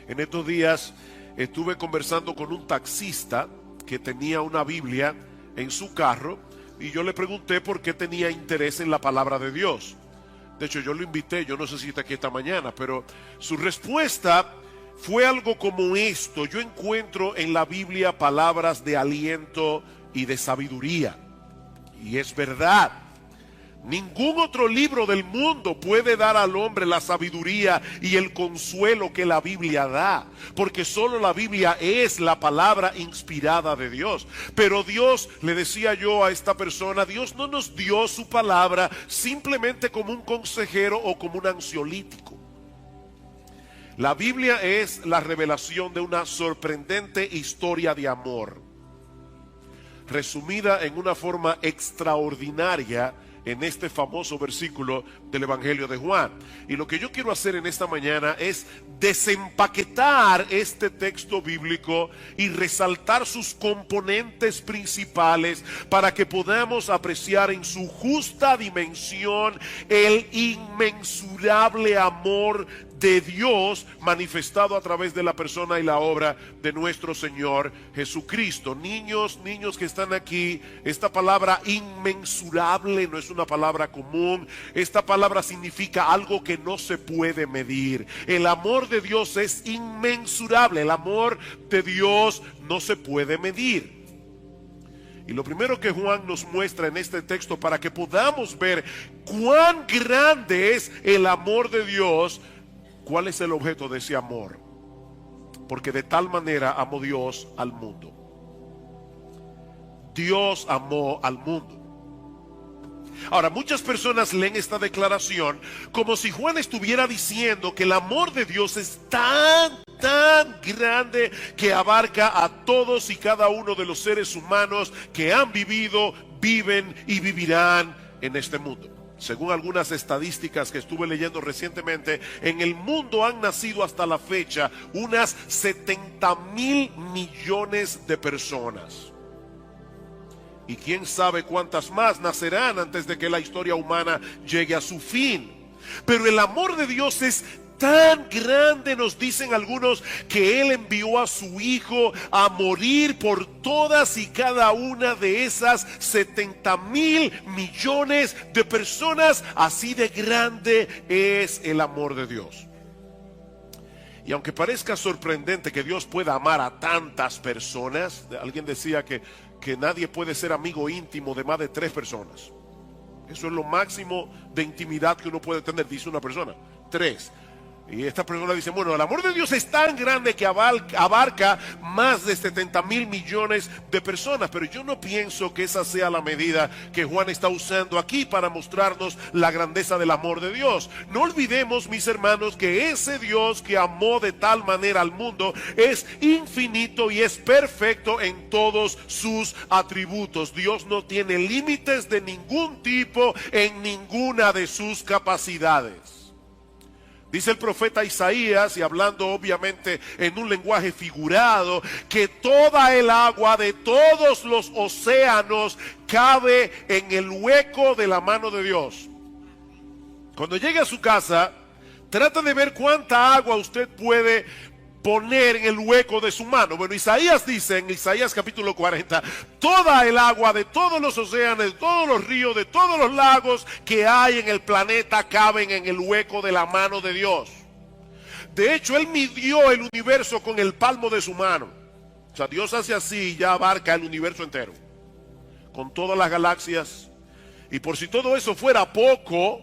En estos días estuve conversando con un taxista que tenía una Biblia en su carro, y yo le pregunté por qué tenía interés en la palabra de Dios. De hecho, yo lo invité, yo no sé si está aquí esta mañana, pero su respuesta fue algo como esto: yo encuentro en la Biblia palabras de aliento y de sabiduría. Y es verdad. Ningún otro libro del mundo puede dar al hombre la sabiduría y el consuelo que la Biblia da, porque solo la Biblia es la palabra inspirada de Dios. Pero Dios, le decía yo a esta persona, Dios no nos dio su palabra simplemente como un consejero o como un ansiolítico. La Biblia es la revelación de una sorprendente historia de amor, resumida en una forma extraordinaria en este famoso versículo del Evangelio de Juan. Y lo que yo quiero hacer en esta mañana es desempaquetar este texto bíblico y resaltar sus componentes principales para que podamos apreciar en su justa dimensión el inmensurable amor de Dios manifestado a través de la persona y la obra de nuestro Señor Jesucristo. Niños que están aquí, esta palabra inmensurable no es una palabra común. Esta palabra significa algo que no se puede medir. El amor de Dios es inmensurable. El amor de Dios no se puede medir. Y lo primero que Juan nos muestra en este texto, para que podamos ver cuán grande es el amor de Dios, ¿cuál es el objeto de ese amor? Porque de tal manera amó Dios al mundo. Dios amó al mundo. Ahora, muchas personas leen esta declaración como si Juan estuviera diciendo que el amor de Dios es tan grande que abarca a todos y cada uno de los seres humanos que han vivido, viven y vivirán en este mundo. Según algunas estadísticas que estuve leyendo recientemente, en el mundo han nacido hasta la fecha unas 70,000 millones de personas. Y quién sabe cuántas más nacerán antes de que la historia humana llegue a su fin. Pero el amor de Dios es Tan grande, nos dicen algunos, que Él envió a su Hijo a morir por todas y cada una de esas 70,000 millones de personas. Así de grande es el amor de Dios. Y aunque parezca sorprendente que Dios pueda amar a tantas personas, alguien decía que nadie puede ser amigo íntimo de más de 3 personas. Eso es lo máximo de intimidad que uno puede tener, dice una persona. 3. Y esta persona dice, bueno, el amor de Dios es tan grande que abarca más de 70,000 millones de personas. Pero yo no pienso que esa sea la medida que Juan está usando aquí para mostrarnos la grandeza del amor de Dios. No olvidemos, mis hermanos, que ese Dios que amó de tal manera al mundo es infinito y es perfecto en todos sus atributos. Dios no tiene límites de ningún tipo en ninguna de sus capacidades. Dice el profeta Isaías, y hablando obviamente en un lenguaje figurado, que toda el agua de todos los océanos cabe en el hueco de la mano de Dios. Cuando llegue a su casa, trata de ver cuánta agua usted puede poner en el hueco de su mano. Bueno, Isaías dice en Isaías capítulo 40, toda el agua de todos los océanos, de todos los ríos, de todos los lagos que hay en el planeta caben en el hueco de la mano de Dios. De hecho, Él midió el universo con el palmo de su mano. O sea, Dios hace así y ya abarca el universo entero, con todas las galaxias. Y por si todo eso fuera poco,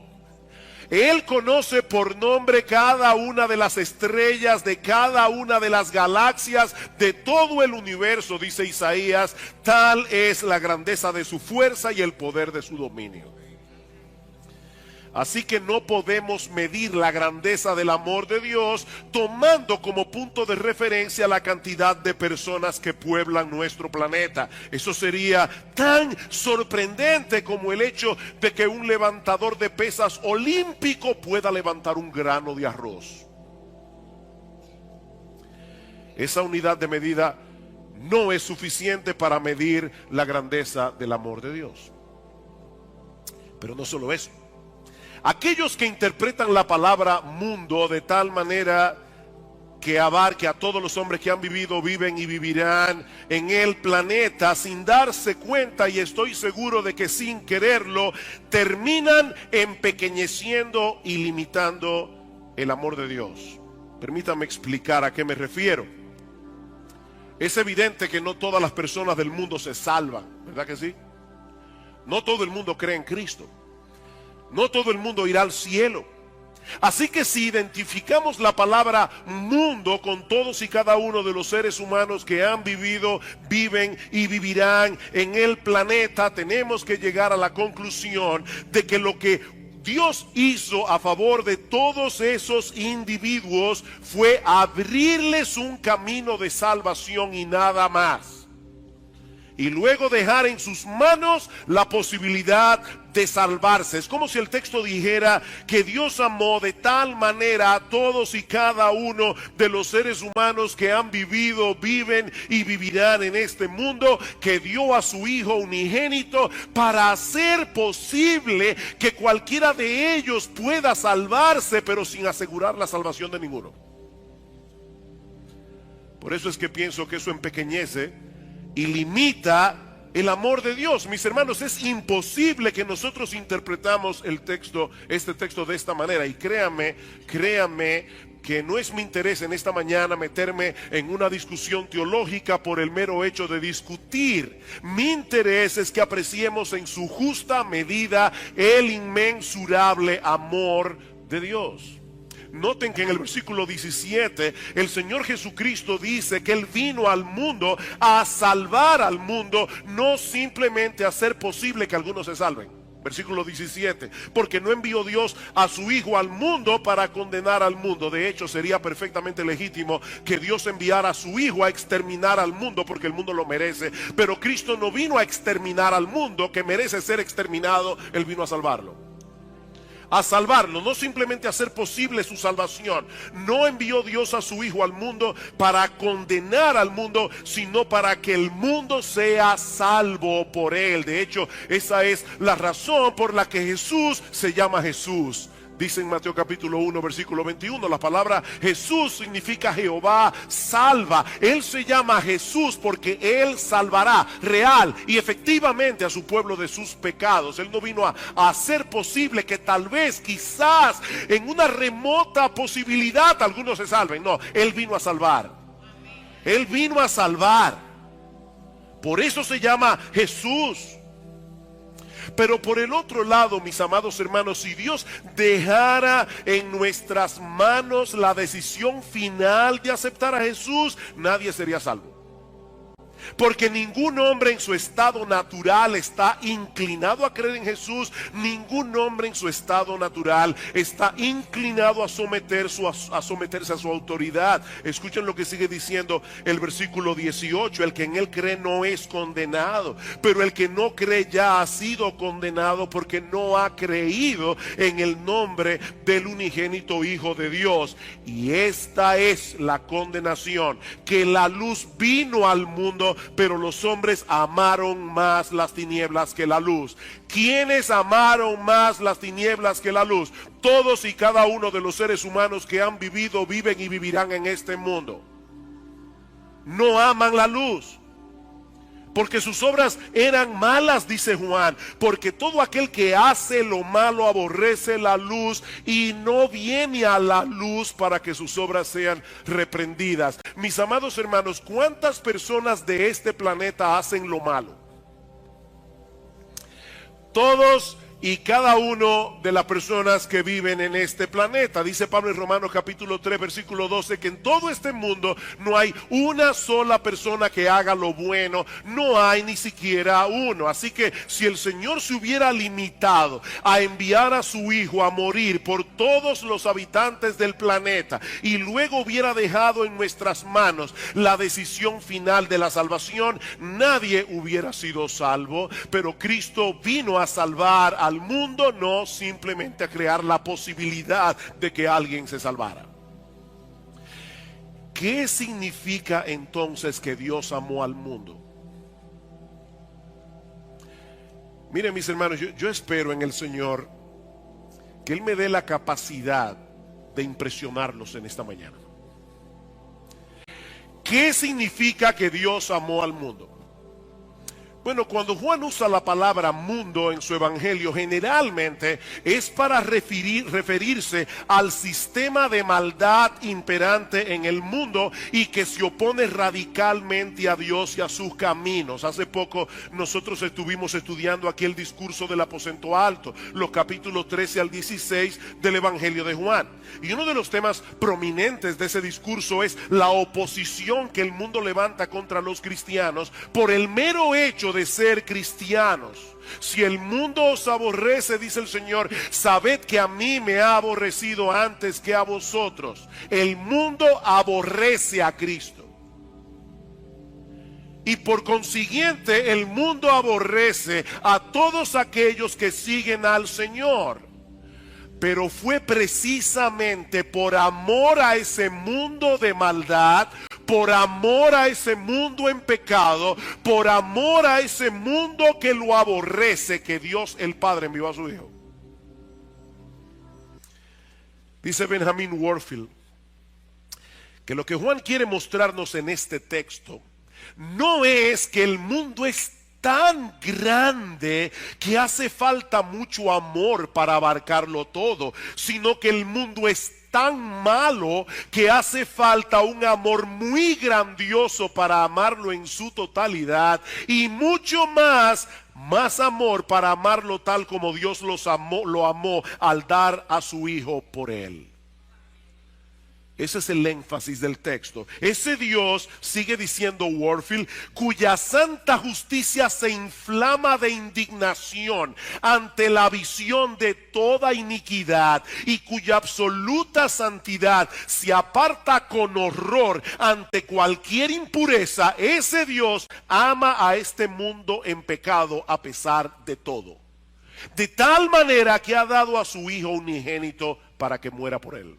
Él conoce por nombre cada una de las estrellas, de cada una de las galaxias, de todo el universo, dice Isaías. Tal es la grandeza de su fuerza y el poder de su dominio. Así que no podemos medir la grandeza del amor de Dios tomando como punto de referencia la cantidad de personas que pueblan nuestro planeta. Eso sería tan sorprendente como el hecho de que un levantador de pesas olímpico pueda levantar un grano de arroz. Esa unidad de medida no es suficiente para medir la grandeza del amor de Dios. Pero no solo eso. Aquellos que interpretan la palabra mundo de tal manera que abarque a todos los hombres que han vivido, viven y vivirán en el planeta sin darse cuenta, y estoy seguro de que sin quererlo, terminan empequeñeciendo y limitando el amor de Dios. Permítame explicar a qué me refiero. Es evidente que no todas las personas del mundo se salvan, ¿verdad que sí? No todo el mundo cree en Cristo. No todo el mundo irá al cielo. Así que si identificamos la palabra mundo con todos y cada uno de los seres humanos que han vivido, viven y vivirán en el planeta, tenemos que llegar a la conclusión de que lo que Dios hizo a favor de todos esos individuos fue abrirles un camino de salvación y nada más. Y luego dejar en sus manos la posibilidad de salvarse. Es como si el texto dijera que Dios amó de tal manera a todos y cada uno de los seres humanos que han vivido, viven y vivirán en este mundo, que dio a su Hijo unigénito para hacer posible que cualquiera de ellos pueda salvarse, pero sin asegurar la salvación de ninguno. Por eso es que pienso que eso empequeñece y limita el amor de Dios. Mis hermanos, es imposible que nosotros interpretamos este texto de esta manera. Y créanme que no es mi interés en esta mañana meterme en una discusión teológica por el mero hecho de discutir. Mi interés es que apreciemos en su justa medida el inmensurable amor de Dios. Noten que en el versículo 17 el Señor Jesucristo dice que Él vino al mundo a salvar al mundo, no simplemente a hacer posible que algunos se salven. Versículo 17, porque no envió Dios a su Hijo al mundo para condenar al mundo. De hecho, sería perfectamente legítimo que Dios enviara a su Hijo a exterminar al mundo, porque el mundo lo merece. Pero Cristo no vino a exterminar al mundo que merece ser exterminado, Él vino a salvarlo. A salvarlo, no simplemente a hacer posible su salvación. No envió Dios a su Hijo al mundo para condenar al mundo, sino para que el mundo sea salvo por Él. De hecho, esa es la razón por la que Jesús se llama Jesús Dice en Mateo capítulo 1 versículo 21, la palabra Jesús significa Jehová salva. Él se llama Jesús porque Él salvará real y efectivamente a su pueblo de sus pecados. Él no vino a hacer posible que tal vez, quizás, en una remota posibilidad algunos se salven. No, Él vino a salvar. Él vino a salvar. Por eso se llama Jesús. Pero por el otro lado, mis amados hermanos, si Dios dejara en nuestras manos la decisión final de aceptar a Jesús, nadie sería salvo. Porque ningún hombre en su estado natural está inclinado a creer en Jesús. Ningún hombre en su estado natural está inclinado a someterse a su autoridad. Escuchen lo que sigue diciendo el versículo 18. El que en él cree no es condenado, pero el que no cree ya ha sido condenado porque no ha creído en el nombre del unigénito Hijo de Dios. Y esta es la condenación, que la luz vino al mundo, pero los hombres amaron más las tinieblas que la luz. ¿Quiénes amaron más las tinieblas que la luz? Todos y cada uno de los seres humanos que han vivido, viven y vivirán en este mundo. No aman la luz, porque sus obras eran malas, dice Juan. Porque todo aquel que hace lo malo aborrece la luz y no viene a la luz para que sus obras sean reprendidas. Mis amados hermanos, ¿cuántas personas de este planeta hacen lo malo? Todos y cada uno de las personas que viven en este planeta. Dice Pablo en Romanos capítulo 3 versículo 12 que en todo este mundo no hay una sola persona que haga lo bueno. No hay ni siquiera uno. Así que si el Señor se hubiera limitado a enviar a su Hijo a morir por todos los habitantes del planeta y luego hubiera dejado en nuestras manos la decisión final de la salvación, nadie hubiera sido salvo. Pero Cristo vino a salvar al mundo, no simplemente a crear la posibilidad de que alguien se salvara. ¿Qué significa entonces que Dios amó al mundo? Miren, mis hermanos, yo espero en el Señor que Él me dé la capacidad de impresionarlos en esta mañana. ¿Qué significa que Dios amó al mundo? Bueno, cuando Juan usa la palabra mundo en su evangelio, generalmente es para referirse al sistema de maldad imperante en el mundo y que se opone radicalmente a Dios y a sus caminos. Hace poco nosotros estuvimos estudiando aquí el discurso del aposento alto, los capítulos 13 al 16 del evangelio de Juan. Y uno de los temas prominentes de ese discurso es la oposición que el mundo levanta contra los cristianos por el mero hecho de ser cristianos. Si el mundo os aborrece, dice el Señor, sabed que a mí me ha aborrecido antes que a vosotros. El mundo aborrece a Cristo y por consiguiente el mundo aborrece a todos aquellos que siguen al Señor. Pero fue precisamente por amor a ese mundo de maldad, por amor a ese mundo en pecado, por amor a ese mundo que lo aborrece, que Dios el Padre envió a su Hijo. Dice Benjamin Warfield que lo que Juan quiere mostrarnos en este texto no es que el mundo es tan grande que hace falta mucho amor para abarcarlo todo, sino que el mundo es tan malo que hace falta un amor muy grandioso para amarlo en su totalidad y mucho más amor para amarlo tal como Dios lo amó al dar a su Hijo por él. Ese es el énfasis del texto. Ese Dios, sigue diciendo Warfield, cuya santa justicia se inflama de indignación ante la visión de toda iniquidad y cuya absoluta santidad se aparta con horror ante cualquier impureza. Ese Dios ama a este mundo en pecado a pesar de todo. De tal manera que ha dado a su Hijo unigénito para que muera por él.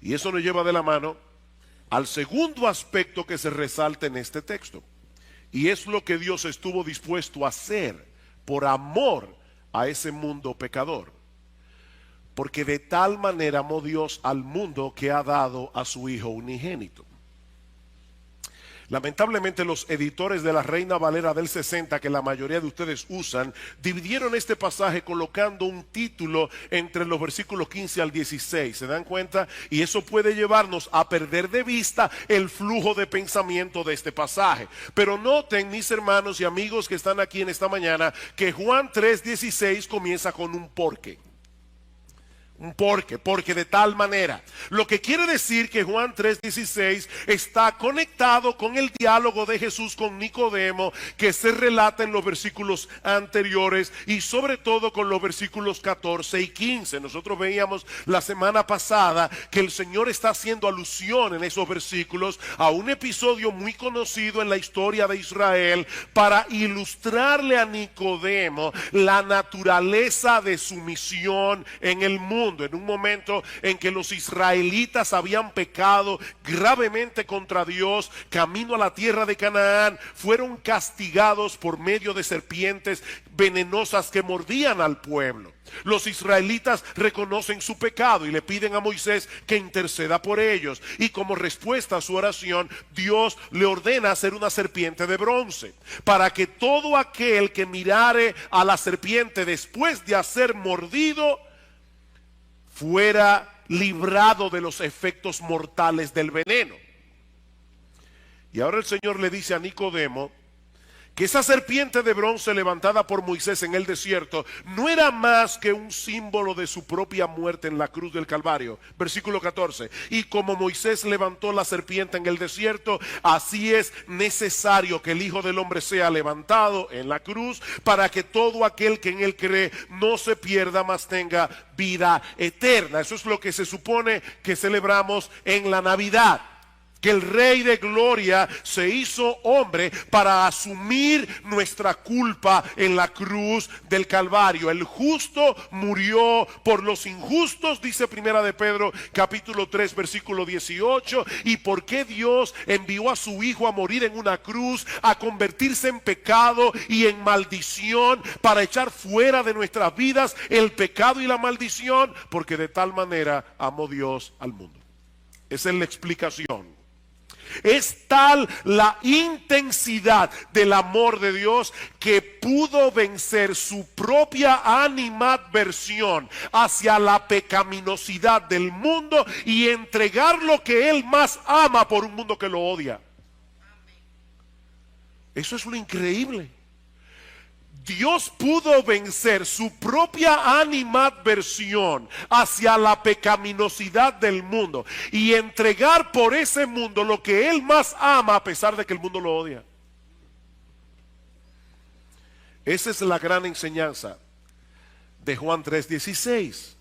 Y eso nos lleva de la mano al segundo aspecto que se resalta en este texto. Y es lo que Dios estuvo dispuesto a hacer por amor a ese mundo pecador. Porque de tal manera amó Dios al mundo que ha dado a su Hijo unigénito. Lamentablemente los editores de la Reina Valera del 60, que la mayoría de ustedes usan, dividieron este pasaje colocando un título entre los versículos 15 al 16. ¿Se dan cuenta? Y eso puede llevarnos a perder de vista el flujo de pensamiento de este pasaje. Pero noten, mis hermanos y amigos que están aquí en esta mañana, que Juan 3:16 comienza con un porque. Un porque de tal manera. Lo que quiere decir que Juan 3:16 está conectado con el diálogo de Jesús con Nicodemo que se relata en los versículos anteriores y sobre todo con los versículos 14 y 15. Nosotros veíamos la semana pasada que el Señor está haciendo alusión en esos versículos a un episodio muy conocido en la historia de Israel para ilustrarle a Nicodemo la naturaleza de su misión en el mundo. En un momento en que los israelitas habían pecado gravemente contra Dios, camino a la tierra de Canaán, fueron castigados por medio de serpientes venenosas que mordían al pueblo. Los israelitas reconocen su pecado y le piden a Moisés que interceda por ellos. Y como respuesta a su oración, Dios le ordena hacer una serpiente de bronce, para que todo aquel que mirare a la serpiente después de ser mordido fuera librado de los efectos mortales del veneno. Y ahora el Señor le dice a Nicodemo que esa serpiente de bronce levantada por Moisés en el desierto no era más que un símbolo de su propia muerte en la cruz del Calvario. Versículo 14. Y como Moisés levantó la serpiente en el desierto, así es necesario que el Hijo del Hombre sea levantado en la cruz, para que todo aquel que en él cree no se pierda, mas tenga vida eterna. Eso es lo que se supone que celebramos en la Navidad. Que el Rey de Gloria se hizo hombre para asumir nuestra culpa en la cruz del Calvario. El justo murió por los injustos, dice Primera de Pedro capítulo 3 versículo 18. ¿Y por qué Dios envió a su Hijo a morir en una cruz, a convertirse en pecado y en maldición, para echar fuera de nuestras vidas el pecado y la maldición? Porque de tal manera amó Dios al mundo. Esa es la explicación. Es tal la intensidad del amor de Dios que pudo vencer su propia animadversión hacia la pecaminosidad del mundo y entregar lo que Él más ama por un mundo que lo odia. Eso es lo increíble. Dios pudo vencer su propia animadversión hacia la pecaminosidad del mundo y entregar por ese mundo lo que Él más ama a pesar de que el mundo lo odia. Esa es la gran enseñanza de Juan 3:16.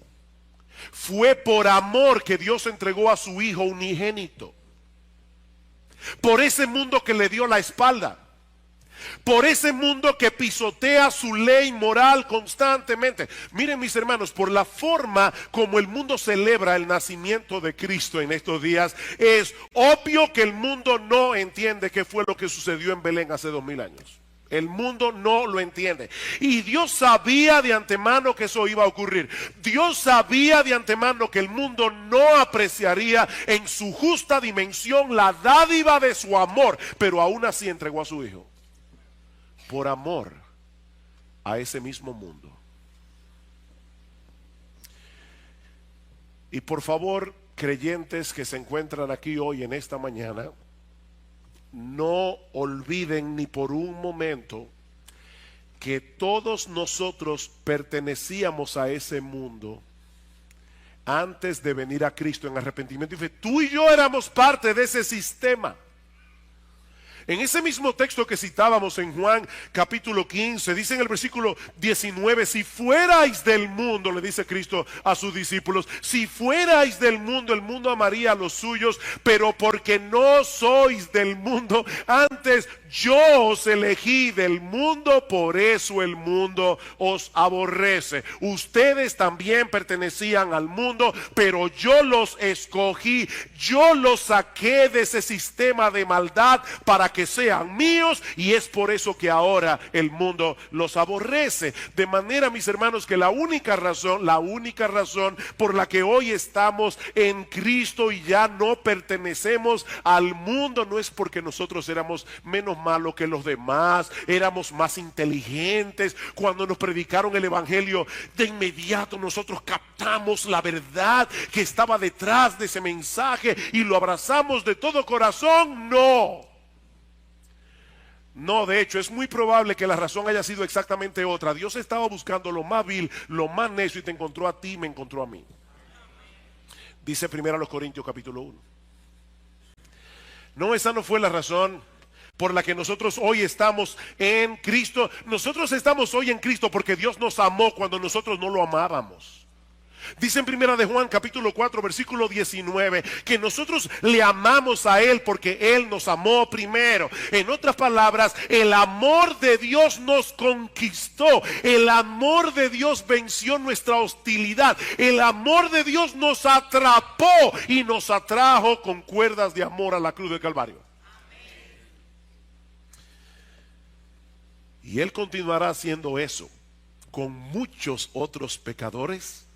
Fue por amor que Dios entregó a su Hijo unigénito. Por ese mundo que le dio la espalda. Por ese mundo que pisotea su ley moral constantemente. Miren, mis hermanos, por la forma como el mundo celebra el nacimiento de Cristo en estos días, es obvio que el mundo no entiende qué fue lo que sucedió en Belén hace 2000 años. El mundo no lo entiende. Y Dios sabía de antemano que eso iba a ocurrir. Dios sabía de antemano que el mundo no apreciaría en su justa dimensión la dádiva de su amor, pero aún así entregó a su Hijo. Por amor a ese mismo mundo. Y por favor, creyentes que se encuentran aquí hoy en esta mañana, no olviden ni por un momento que todos nosotros pertenecíamos a ese mundo antes de venir a Cristo en arrepentimiento y fe. Tú y yo éramos parte de ese sistema. En ese mismo texto que citábamos en Juan capítulo 15, dice en el versículo 19, si fuerais del mundo, le dice Cristo a sus discípulos, si fuerais del mundo, el mundo amaría a los suyos, pero porque no sois del mundo, antes yo os elegí del mundo, por eso el mundo os aborrece. Ustedes también pertenecían al mundo, pero yo los escogí, yo los saqué de ese sistema de maldad para que sean míos, y es por eso que ahora el mundo los aborrece. De manera, mis hermanos, que la única razón por la que hoy estamos en Cristo y ya no pertenecemos al mundo no es porque nosotros éramos menos malos que los demás, éramos más inteligentes. Cuando nos predicaron el evangelio, de inmediato nosotros captamos la verdad que estaba detrás de ese mensaje y lo abrazamos de todo corazón. No, de hecho, es muy probable que la razón haya sido exactamente otra. Dios estaba buscando lo más vil, lo más necio, y te encontró a ti y me encontró a mí. Dice 1 Corintios capítulo 1. No, esa no fue la razón por la que nosotros hoy estamos en Cristo. Nosotros estamos hoy en Cristo porque Dios nos amó cuando nosotros no lo amábamos. Dice en 1 de Juan capítulo 4 versículo 19 que nosotros le amamos a Él porque Él nos amó primero. En otras palabras, el amor de Dios nos conquistó. El amor de Dios venció nuestra hostilidad. El amor de Dios nos atrapó y nos atrajo con cuerdas de amor a la cruz del Calvario. Y Él continuará haciendo eso con muchos otros pecadores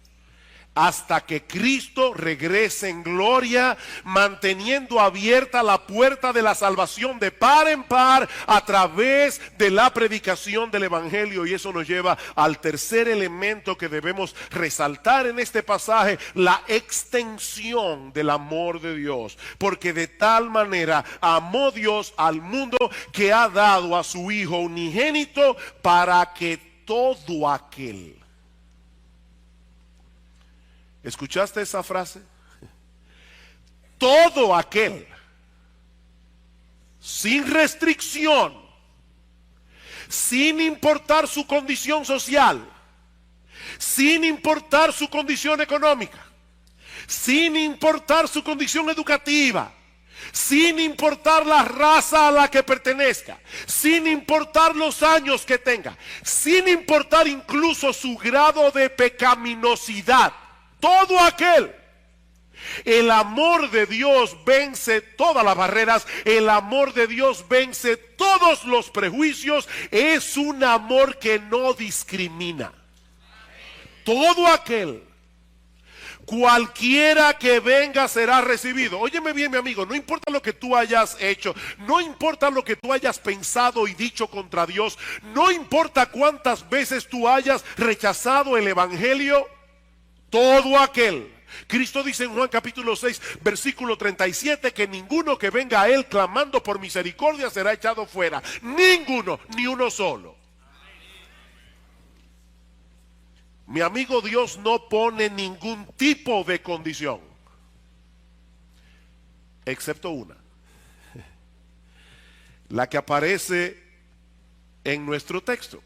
hasta que Cristo regrese en gloria, manteniendo abierta la puerta de la salvación de par en par a través de la predicación del evangelio. Y eso nos lleva al tercer elemento que debemos resaltar en este pasaje: la extensión del amor de Dios. Porque de tal manera amó Dios al mundo que ha dado a su Hijo unigénito para que todo aquel... ¿Escuchaste esa frase? Todo aquel, sin restricción, sin importar su condición social, sin importar su condición económica, sin importar su condición educativa, sin importar la raza a la que pertenezca, sin importar los años que tenga, sin importar incluso su grado de pecaminosidad. Todo aquel, el amor de Dios vence todas las barreras, el amor de Dios vence todos los prejuicios, es un amor que no discrimina. Todo aquel, cualquiera que venga será recibido. Óyeme bien, mi amigo, no importa lo que tú hayas hecho, no importa lo que tú hayas pensado y dicho contra Dios, no importa cuántas veces tú hayas rechazado el evangelio. Todo aquel, Cristo dice en Juan capítulo 6 versículo 37 que ninguno que venga a Él clamando por misericordia será echado fuera. Ninguno, ni uno solo. Mi amigo, Dios no pone ningún tipo de condición, excepto una, la que aparece en nuestro texto.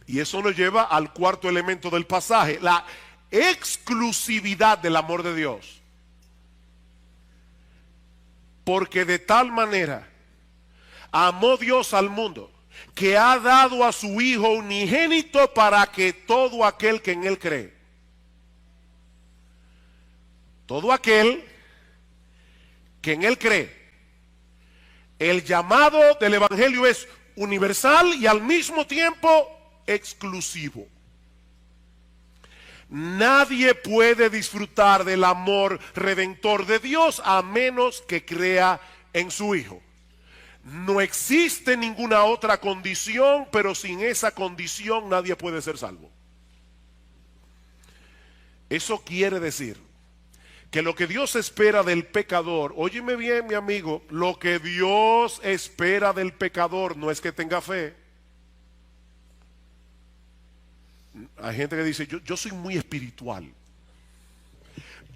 Y eso nos lleva al cuarto elemento del pasaje: la exclusividad del amor de Dios. Porque de tal manera amó Dios al mundo que ha dado a su Hijo unigénito para que todo aquel que en Él cree, todo aquel que en Él cree. El llamado del evangelio es universal y al mismo tiempo exclusivo. Nadie puede disfrutar del amor redentor de Dios a menos que crea en su Hijo. No existe ninguna otra condición, pero sin esa condición nadie puede ser salvo. Eso quiere decir que lo que Dios espera del pecador, óyeme bien, mi amigo, lo que Dios espera del pecador no es que tenga fe. Hay gente que dice, yo soy muy espiritual,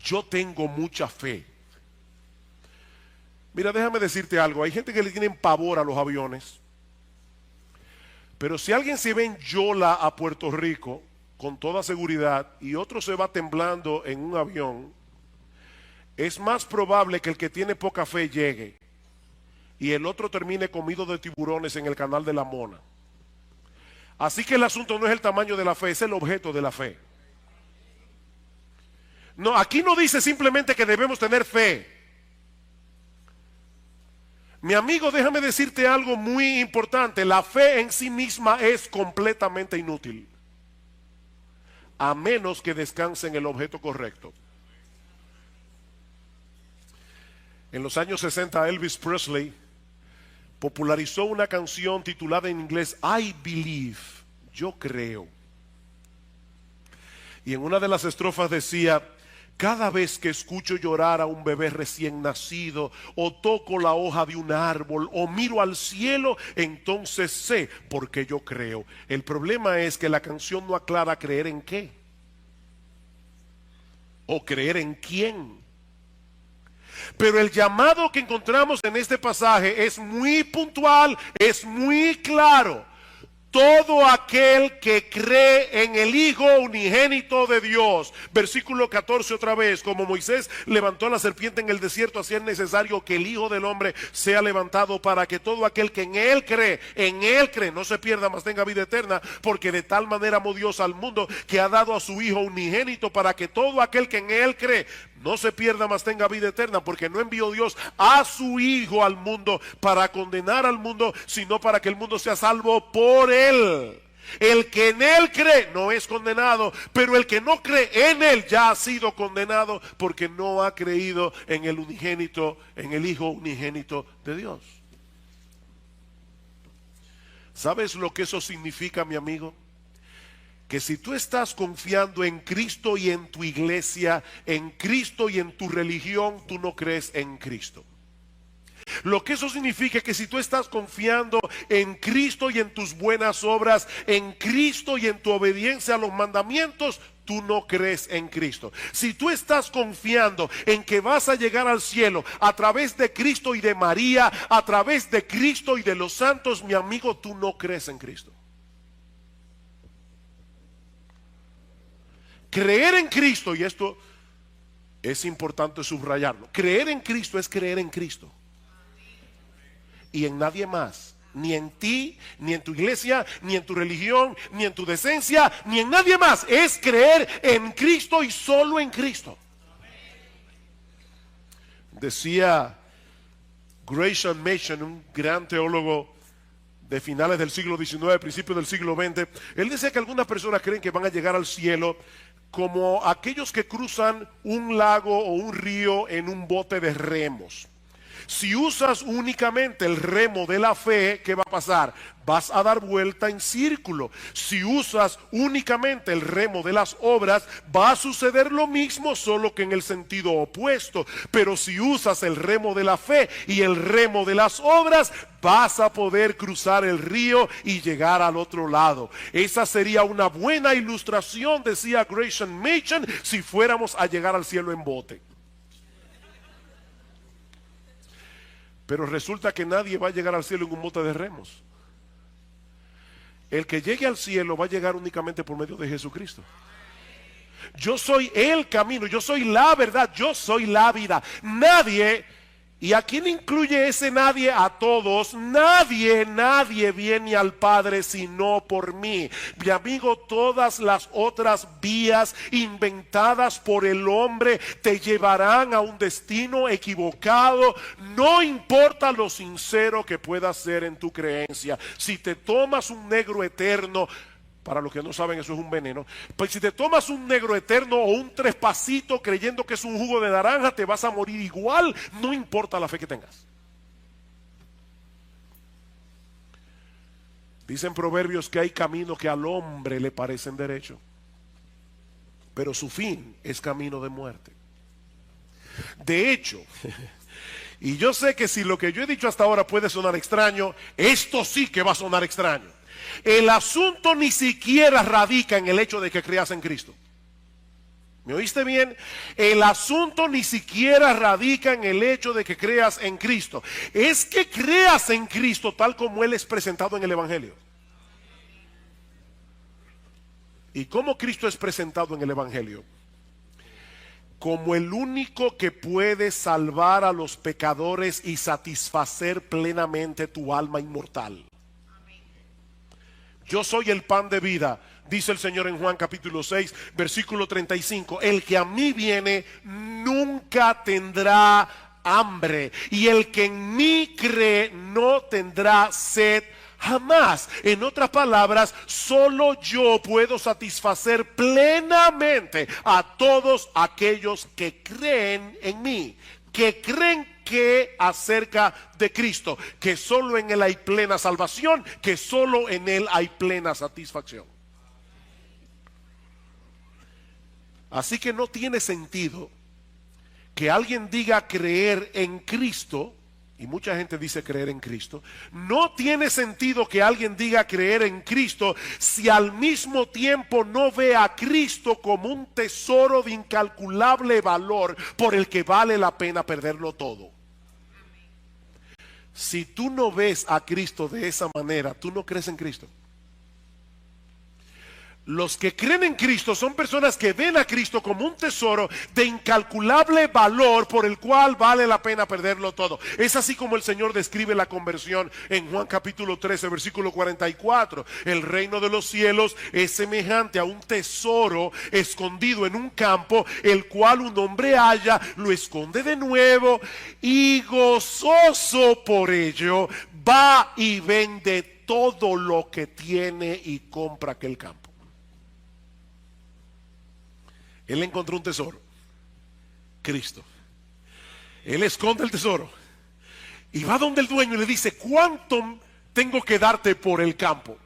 yo tengo mucha fe. Mira, déjame decirte algo, hay gente que le tienen pavor a los aviones, pero si alguien se va en Yola a Puerto Rico, con toda seguridad, y otro se va temblando en un avión, es más probable que el que tiene poca fe llegue, y el otro termine comido de tiburones en el canal de la Mona. Así que el asunto no es el tamaño de la fe, es el objeto de la fe. No, aquí no dice simplemente que debemos tener fe. Mi amigo, déjame decirte algo muy importante. La fe en sí misma es completamente inútil, a menos que descanse en el objeto correcto. En los años 60, Elvis Presley popularizó una canción titulada en inglés I Believe, yo creo. Y en una de las estrofas decía: cada vez que escucho llorar a un bebé recién nacido, o toco la hoja de un árbol, o miro al cielo, entonces sé porque yo creo. El problema es que la canción no aclara creer en qué, o creer en quién. Pero el llamado que encontramos en este pasaje es muy puntual, es muy claro. Todo aquel que cree en el Hijo unigénito de Dios. Versículo 14 otra vez. Como Moisés levantó a la serpiente en el desierto, así es necesario que el Hijo del Hombre sea levantado, para que todo aquel que en Él cree, no se pierda, mas tenga vida eterna. Porque de tal manera amó Dios al mundo, que ha dado a su Hijo unigénito, para que todo aquel que en Él cree no se pierda, mas tenga vida eterna. Porque no envió Dios a su Hijo al mundo para condenar al mundo, sino para que el mundo sea salvo por Él. El que en Él cree no es condenado, pero el que no cree en Él ya ha sido condenado, porque no ha creído en el unigénito, en el Hijo unigénito de Dios. ¿Sabes lo que eso significa, mi amigo? Que si tú estás confiando en Cristo y en tu iglesia, en Cristo y en tu religión, tú no crees en Cristo. Lo que eso significa es que si tú estás confiando en Cristo y en tus buenas obras, en Cristo y en tu obediencia a los mandamientos, tú no crees en Cristo. Si tú estás confiando en que vas a llegar al cielo a través de Cristo y de María, a través de Cristo y de los santos, mi amigo, tú no crees en Cristo. Creer en Cristo, y esto es importante subrayarlo, creer en Cristo es creer en Cristo y en nadie más, ni en ti, ni en tu iglesia, ni en tu religión, ni en tu decencia, ni en nadie más. Es creer en Cristo y solo en Cristo. Decía Gresham Machen, un gran teólogo de finales del siglo XIX, principios del siglo XX, él decía que algunas personas creen que van a llegar al cielo como aquellos que cruzan un lago o un río en un bote de remos. Si usas únicamente el remo de la fe, ¿qué va a pasar? Vas a dar vuelta en círculo. Si usas únicamente el remo de las obras, va a suceder lo mismo, solo que en el sentido opuesto. Pero si usas el remo de la fe y el remo de las obras, vas a poder cruzar el río y llegar al otro lado. Esa sería una buena ilustración, decía Gresham Machen, si fuéramos a llegar al cielo en bote. Pero resulta que nadie va a llegar al cielo en un bote de remos. El que llegue al cielo va a llegar únicamente por medio de Jesucristo. Yo soy el camino, yo soy la verdad, yo soy la vida. Nadie, ¿y a quién incluye ese nadie? A todos. Nadie viene al Padre sino por mí. Mi amigo, todas las otras vías inventadas por el hombre te llevarán a un destino equivocado. No importa lo sincero que puedas ser en tu creencia. Si te tomas un negro eterno, para los que no saben, eso es un veneno. Pues si te tomas un negro eterno o un trespasito creyendo que es un jugo de naranja, te vas a morir igual, no importa la fe que tengas. Dicen Proverbios que hay caminos que al hombre le parecen derecho, pero su fin es camino de muerte. De hecho, y yo sé que si lo que yo he dicho hasta ahora puede sonar extraño, esto sí que va a sonar extraño. El asunto ni siquiera radica en el hecho de que creas en Cristo. ¿Me oíste bien? El asunto ni siquiera radica en el hecho de que creas en Cristo. Es que creas en Cristo tal como Él es presentado en el Evangelio. ¿Y cómo Cristo es presentado en el Evangelio? como el único que puede salvar a los pecadores y satisfacer plenamente tu alma inmortal. Yo soy el pan de vida, dice el Señor en Juan capítulo 6, versículo 35. El que a mí viene nunca tendrá hambre, y el que en mí cree no tendrá sed jamás. En otras palabras, solo yo puedo satisfacer plenamente a todos aquellos que creen en mí, que creen que acerca de Cristo, que solo en Él hay plena salvación, que solo en Él hay plena satisfacción. Así que no tiene sentido que alguien diga creer en Cristo, y mucha gente dice creer en Cristo. No tiene sentido que alguien diga creer en Cristo si al mismo tiempo no ve a Cristo como un tesoro de incalculable valor por el que vale la pena perderlo todo. Si tú no ves a Cristo de esa manera, tú no crees en Cristo. Los que creen en Cristo son personas que ven a Cristo como un tesoro de incalculable valor por el cual vale la pena perderlo todo. Es así como el Señor describe la conversión en Juan capítulo 13, versículo 44. El reino de los cielos es semejante a un tesoro escondido en un campo, el cual un hombre halla, lo esconde de nuevo y gozoso por ello va y vende todo lo que tiene y compra aquel campo. Él encontró un tesoro, Cristo. Él esconde el tesoro y va donde el dueño y le dice: ¿cuánto tengo que darte por el campo?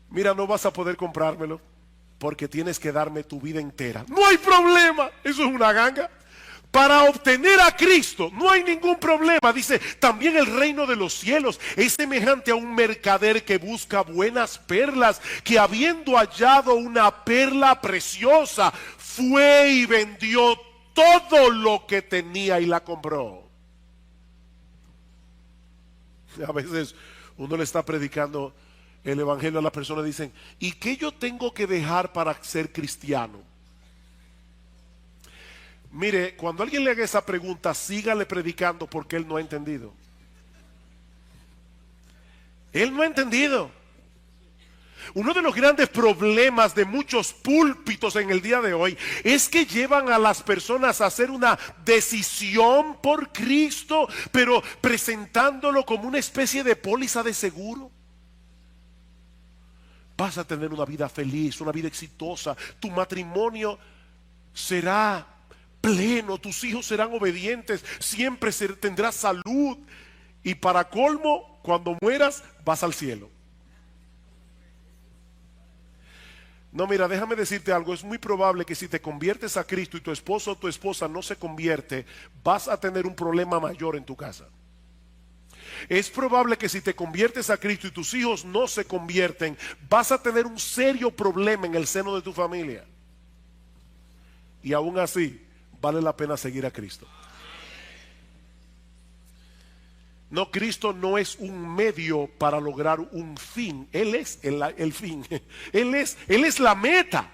Mira, no vas a poder comprármelo porque tienes que darme tu vida entera. No hay problema, eso es una ganga. Para obtener a Cristo no hay ningún problema. Dice, también el reino de los cielos es semejante a un mercader que busca buenas perlas, que habiendo hallado una perla preciosa, fue y vendió todo lo que tenía y la compró. A veces uno le está predicando el evangelio a las personas, dicen: ¿y qué yo tengo que dejar para ser cristiano? Mire, cuando alguien le haga esa pregunta, sígale predicando, porque él no ha entendido. Él no ha entendido. Uno de los grandes problemas de muchos púlpitos en el día de hoy es que llevan a las personas a hacer una decisión por Cristo, pero presentándolo como una especie de póliza de seguro. Vas a tener una vida feliz, una vida exitosa, tu matrimonio será pleno, tus hijos serán obedientes, siempre tendrás salud, y para colmo, cuando mueras vas al cielo. No, mira, déjame decirte algo. Es muy probable que si te conviertes a Cristo y tu esposo o tu esposa no se convierte, vas a tener un problema mayor en tu casa. Es probable que si te conviertes a Cristo y tus hijos no se convierten, vas a tener un serio problema en el seno de tu familia. Y aún así vale la pena seguir a Cristo. No, Cristo no es un medio para lograr un fin. Él es el fin. Él es la meta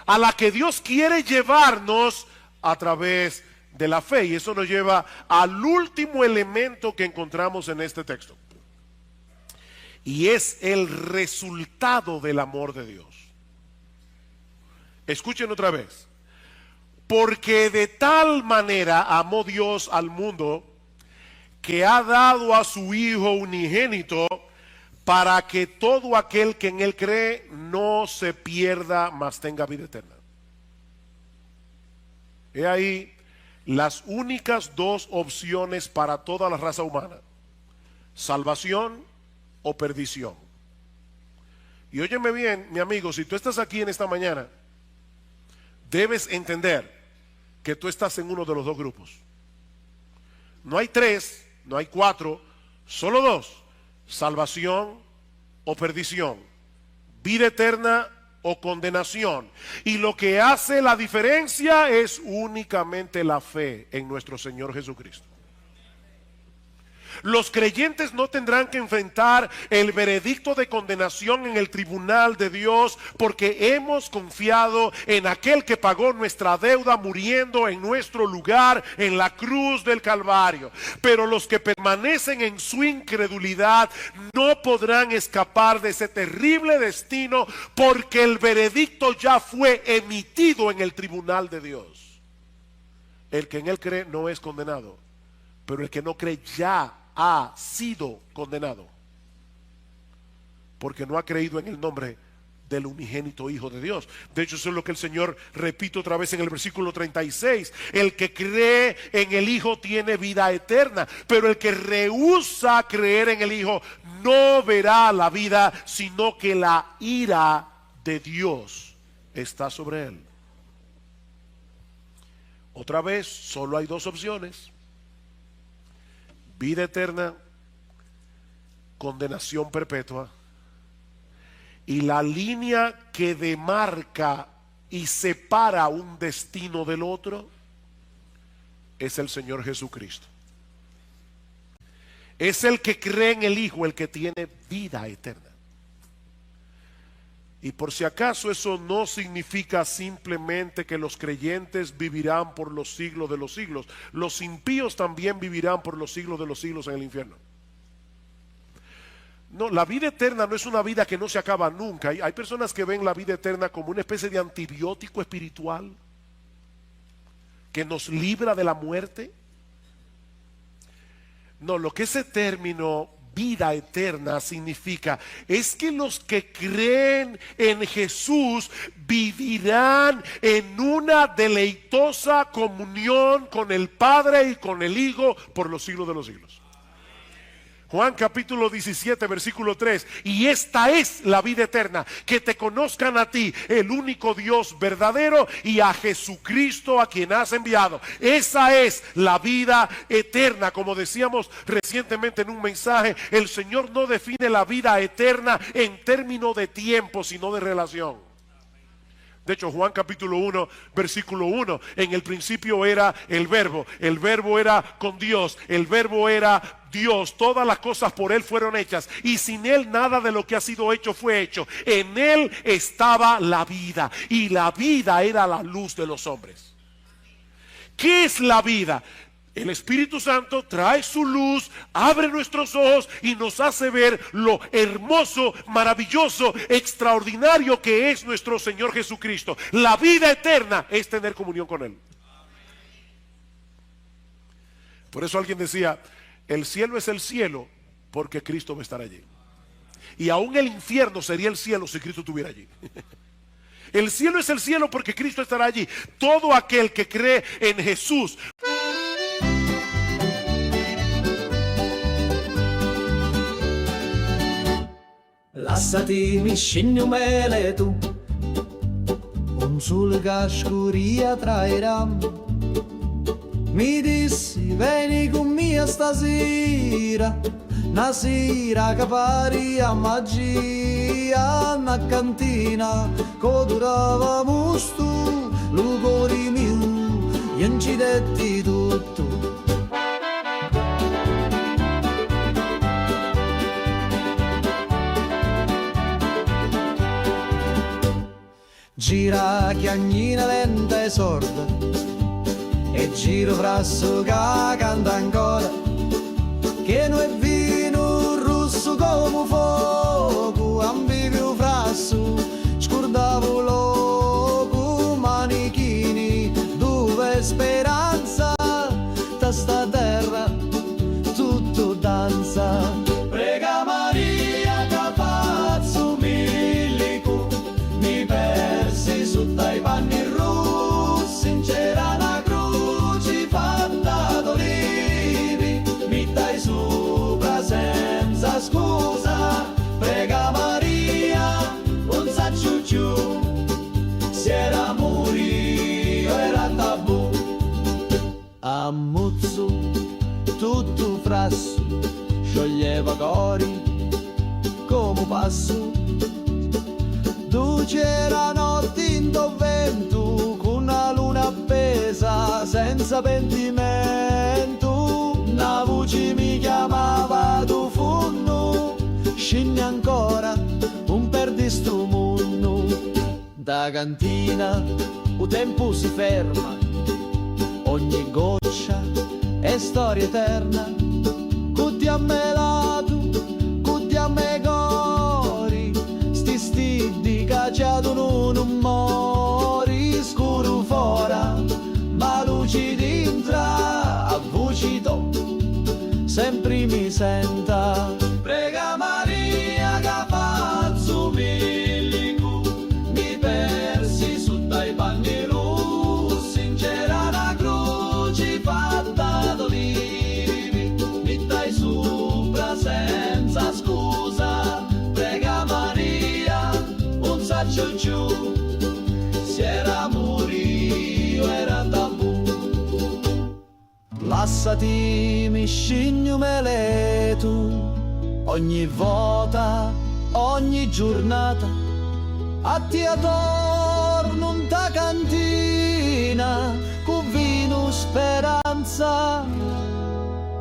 a la que Dios quiere llevarnos a través de la fe. Y eso nos lleva al último elemento que encontramos en este texto. Y es el resultado del amor de Dios. Escuchen otra vez. Porque de tal manera amó Dios al mundo, que ha dado a su Hijo unigénito, para que todo aquel que en Él cree no se pierda, mas tenga vida eterna. He ahí las únicas dos opciones para toda la raza humana: salvación o perdición. Y óyeme bien, mi amigo, si tú estás aquí en esta mañana, debes entender que tú estás en uno de los dos grupos. No hay tres, no hay cuatro, solo dos: salvación o perdición, vida eterna o condenación. Y lo que hace la diferencia es únicamente la fe en nuestro Señor Jesucristo. Los creyentes no tendrán que enfrentar el veredicto de condenación en el tribunal de Dios porque hemos confiado en aquel que pagó nuestra deuda muriendo en nuestro lugar en la cruz del Calvario. Pero los que permanecen en su incredulidad no podrán escapar de ese terrible destino porque el veredicto ya fue emitido en el tribunal de Dios. El que en él cree no es condenado, pero el que no cree ya ha sido condenado porque no ha creído en el nombre del unigénito Hijo de Dios. De hecho, eso es lo que el Señor repite otra vez en el versículo 36. El que cree en el Hijo tiene vida eterna, pero el que rehúsa creer en el Hijo no verá la vida, sino que la ira de Dios está sobre él. Otra vez, solo hay dos opciones: vida eterna, condenación perpetua. Y la línea que demarca y separa un destino del otro es el Señor Jesucristo. Es el que cree en el Hijo el que tiene vida eterna. Y por si acaso, eso no significa simplemente que los creyentes vivirán por los siglos de los siglos. Los impíos también vivirán por los siglos de los siglos en el infierno. No, la vida eterna no es una vida que no se acaba nunca. Hay personas que ven la vida eterna como una especie de antibiótico espiritual que nos libra de la muerte. No, lo que ese término vida eterna significa es que los que creen en Jesús vivirán en una deleitosa comunión con el Padre y con el Hijo por los siglos de los siglos. Juan capítulo 17 versículo 3: y esta es la vida eterna, que te conozcan a ti, el único Dios verdadero, y a Jesucristo a quien has enviado. Esa es la vida eterna. Como decíamos recientemente en un mensaje, el Señor no define la vida eterna en términos de tiempo, sino de relación. De hecho, Juan capítulo 1, versículo 1, en el principio era el verbo era con Dios, el verbo era Dios, todas las cosas por Él fueron hechas, y sin Él nada de lo que ha sido hecho fue hecho. En Él estaba la vida, y la vida era la luz de los hombres. ¿Qué es la vida? El Espíritu Santo trae su luz, abre nuestros ojos y nos hace ver lo hermoso, maravilloso, extraordinario que es nuestro Señor Jesucristo. La vida eterna es tener comunión con Él. Por eso alguien decía: el cielo es el cielo porque Cristo va a estar allí. Y aún el infierno sería el cielo si Cristo estuviera allí. El cielo es el cielo porque Cristo estará allí. Todo aquel que cree en Jesús. Lasciati mi scendi un mele tu, un sole che scuria traerà. Mi dissi vieni con me stasera, una sera che pari a magia, una cantina che duravamo stu, lugori mio, gli incidetti tutto. Gira chiagnina lenta e sorda, e giro frasso che canta ancora, che non è vino rosso come fuoco, ambivio frasso, scordavo loco, manichini, dove speranza, da sta terra tutto danza. Prega Maria che pazzo millico, mi persi sotto i panni rossi, c'era una croce fatta d'olivi, mi dai sopra senza scusa. Prega Maria, non sa ciucciù, se era morio era tabù. Ammuzzo tutto frasso, scioglieva cori come passo. C'era notte in vento, con una luna appesa senza pentimento, una voce mi chiamava. ta cantina, il tempo si ferma, ogni goccia è storia eterna. Cutti a me lato, cutti a me cori, sti di cacciato non mori, scuro fora, ma luci dintra, a voci to, sempre mi senta. Prega Maria che faccio milico, mi persi su dai panni rossi, in c'era una croce fatta d'olivi, mi dai sopra senza scusa. Prega Maria, un saccio giù, si era morito, era tabù. Lassati mi scigno meletu, ogni volta, ogni giornata, a ti torno in ta cantina, con vino speranza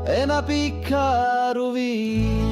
e una picca rovina.